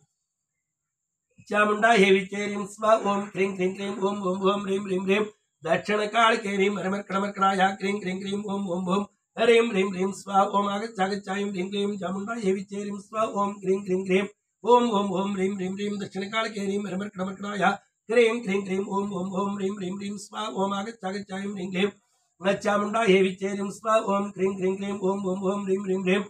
चामुण्डा हेवि चेरीं स्वाहा ओम क्रीं क्रीं क्रीं ओम ओम ओम ह्रीं ह्रीं ह्रीं दक्षिण काल के ह्रीं हरिमर्कणमर्कणाय क्रीं क्रीं क्रीं ओम ओम ओम ह्रीं ह्रीं ह्रीं स्वाहा ओम आगच्छागच्छाईं ह्रीं क्लीं चामुण्डा हेवि चेरीं स्वाहा ओम क्रीं क्रीं क्रीं ओम ओम ओम ह्रीं ह्रीं ह्रीं दक्षिण काल के ह्रीं हरिमर्कणमर्कणाय क्रीं क्रीं क्रीं ओम ओम ओम ह्रीं ह्रीं ह्रीं स्वाहा ओम आगच्छागच्छाईं ह्रीं क्लीं चामुण्डा हेवि चेरीं स्वाहा ओम क्रीं क्रीं क्रीं ओम ओम ओम ह्रीं ह्रीं ह्रीं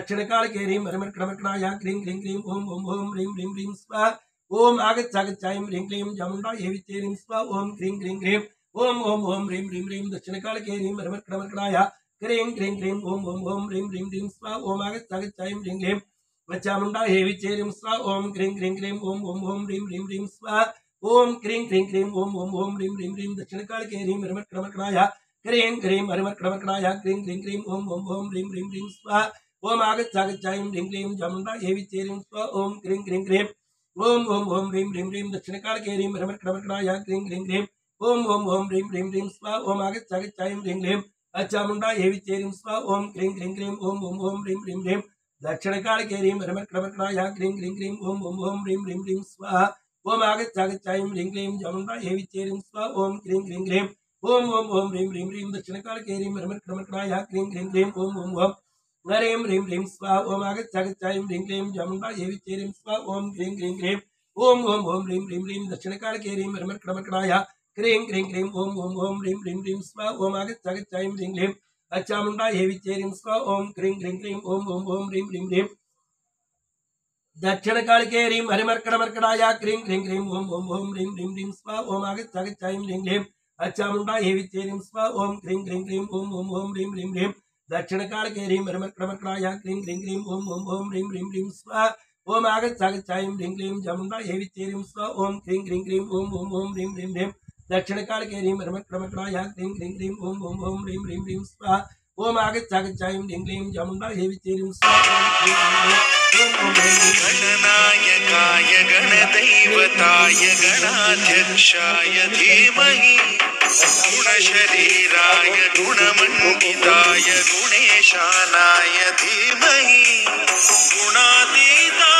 दक्षिण काल के ह्रीं हरिमर्कणमर्कणाय क्रीं क्रीं क्रीं ओम ओम ओम ह्रीं ह्रीं ह्रीं स्वाहा ओम आगच्छागच्छाईं ह्रीं क्लीं चामुण्डा हेवि चेरीं स्वाहा ओम क्रीं क्रीं क्रीं ओम ओम ओम ह्रीं ह्रीं ह्रीं दक्षिण काल के ह्रीं हरिमर्कणमर्कणाय क्रीं क्रीं क्रीं ओम ओम ओम ह्रीं ह्रीं ह्रीं स्वाहा ओम आगच्छागच्छाईं ह्रीं क्लीं चामुण्डा हेवि चेरीं स्वाहा ओम क्रीं क्रीं क्रीं ओम ओम ओम ह्रीं ह्रीं ह्रीं स्वाहा ओम क्रीं क्रीं क्रीं ओम ओम ओम ह्रीं ह्रीं ह्रीं दक्षिण काल के ह्रीं हरिमर्कणमर्कणाय क्रीं क्रीं हरिमर्कणमर्कणाय क्रीं क्रीं क्रीं ओम ओम ओम ह्रीं ह्रीं ह्रीं स्वाहा ओम आगच्छागच्छाईं ह्रीं क्लीं चामुण्डा हेवि चेरीं स्वाहा ओम क्रीं क्रीं क्रीं ओम ओम ओम ह्रीं ह्रीं ह्रीं दक्षिण काल के ह्रीं हरिमर्कणमर्कणाय क्रीं क्रीं क्रीं ओम ओम ओम ह्रीं ह्रीं ह्रीं स्वाहा ओम आगच्छागच्छाईं ह्रीं क्लीं चामुण्डा हेवि चेरीं स्वाहा ओम क्रीं क्रीं क्रीं ओम ओम ओम ह्रीं ह्रीं ह्रीं दक्षिण काल के ह्रीं हरिमर्कणमर्कणाय क्रीं क्रीं क्रीं ओम ओम ओम ह्रीं ह्रीं ह्रीं स्वाहा ओम आगच्छागच्छाईं ह्रीं क्लीं चामुण्डा हेवि चेरीं स्वाहा ओम क्रीं क्रीं क्रीं ओम ओम ओम ह्रीं ह्रीं ह्रीं दक्षिण काल के ह्रीं हरिमर्कणमर्कणाय क्रीं क्रीं क्रीं ओम ओम ओम ह्रीं ह्रीं ह्रीं स्वाहा ओम आगच्छागच्छाईं ह्रीं क्लीं चामुण्डा हेवि चेरीं स्वाहा ओम क्रीं क्रीं क्रीं ओम ओम ओम ह्रीं ह्रीं ह्रीं दक्षिणकालके ह्रीं हरिमर्कटमर्कटाय क्रीं क्रीं क्रीं ओम ओम ओम ह्रीं ह्रीं ह्रीं स्वा ओम आगच्छागच्छायं ह्रीं ह्रीं चामुण्डाय हेविचेरिं स्वा ओम क्रीं क्रीं क्रीं ओम ओम ओम ह्रीं ह्रीं ह्रीं दक्षिणकालके ह्रीं हरिमर्कटमर्कटाय क्रीं क्रीं क्रीं ओम ओम ओम ह्रीं ह्रीं ह्रीं स्वा ओम आगच्छागच्छायं ह्रीं ह्रीं चामुण्डाय हेविचेरिं स्वा ओम क्रीं क्रीं क्रीं ओम ओम ओम ह्रीं ह्रीं ह्रीं दक्षिणकालके ह्रीं हरिमर्कटमर्कटाय क्रीं क्रीं क्रीं ओम ओम ओम ह्रीं ह्रीं ह्रीं स्वा ओम आगच्छागच्छायं ह्रीं ह्रीं चामुण्डाय हेविचेरिं स्वा ओम क्रीं क्रीं क्रीं ओम ओम ओम ह्रीं ह्रीं ह्रीं दक्षिणकालके ह्रीं हरिमर्कटमर्कटाय क्रीं क्रीं क्रीं ओम ओम ओम ह्रीं ह्रीं ह्रीं स्वा ओम आगच्छागच्छायं ह्रीं ह्रीं चामुण्डाय हेविचेरिं स्वा गणनायकाय गणदैवताय गणाध्यक्षाय धीमहि गुणशरीराय गुणमण्डिताय गुणेशानाय धीमहि गुणातीताय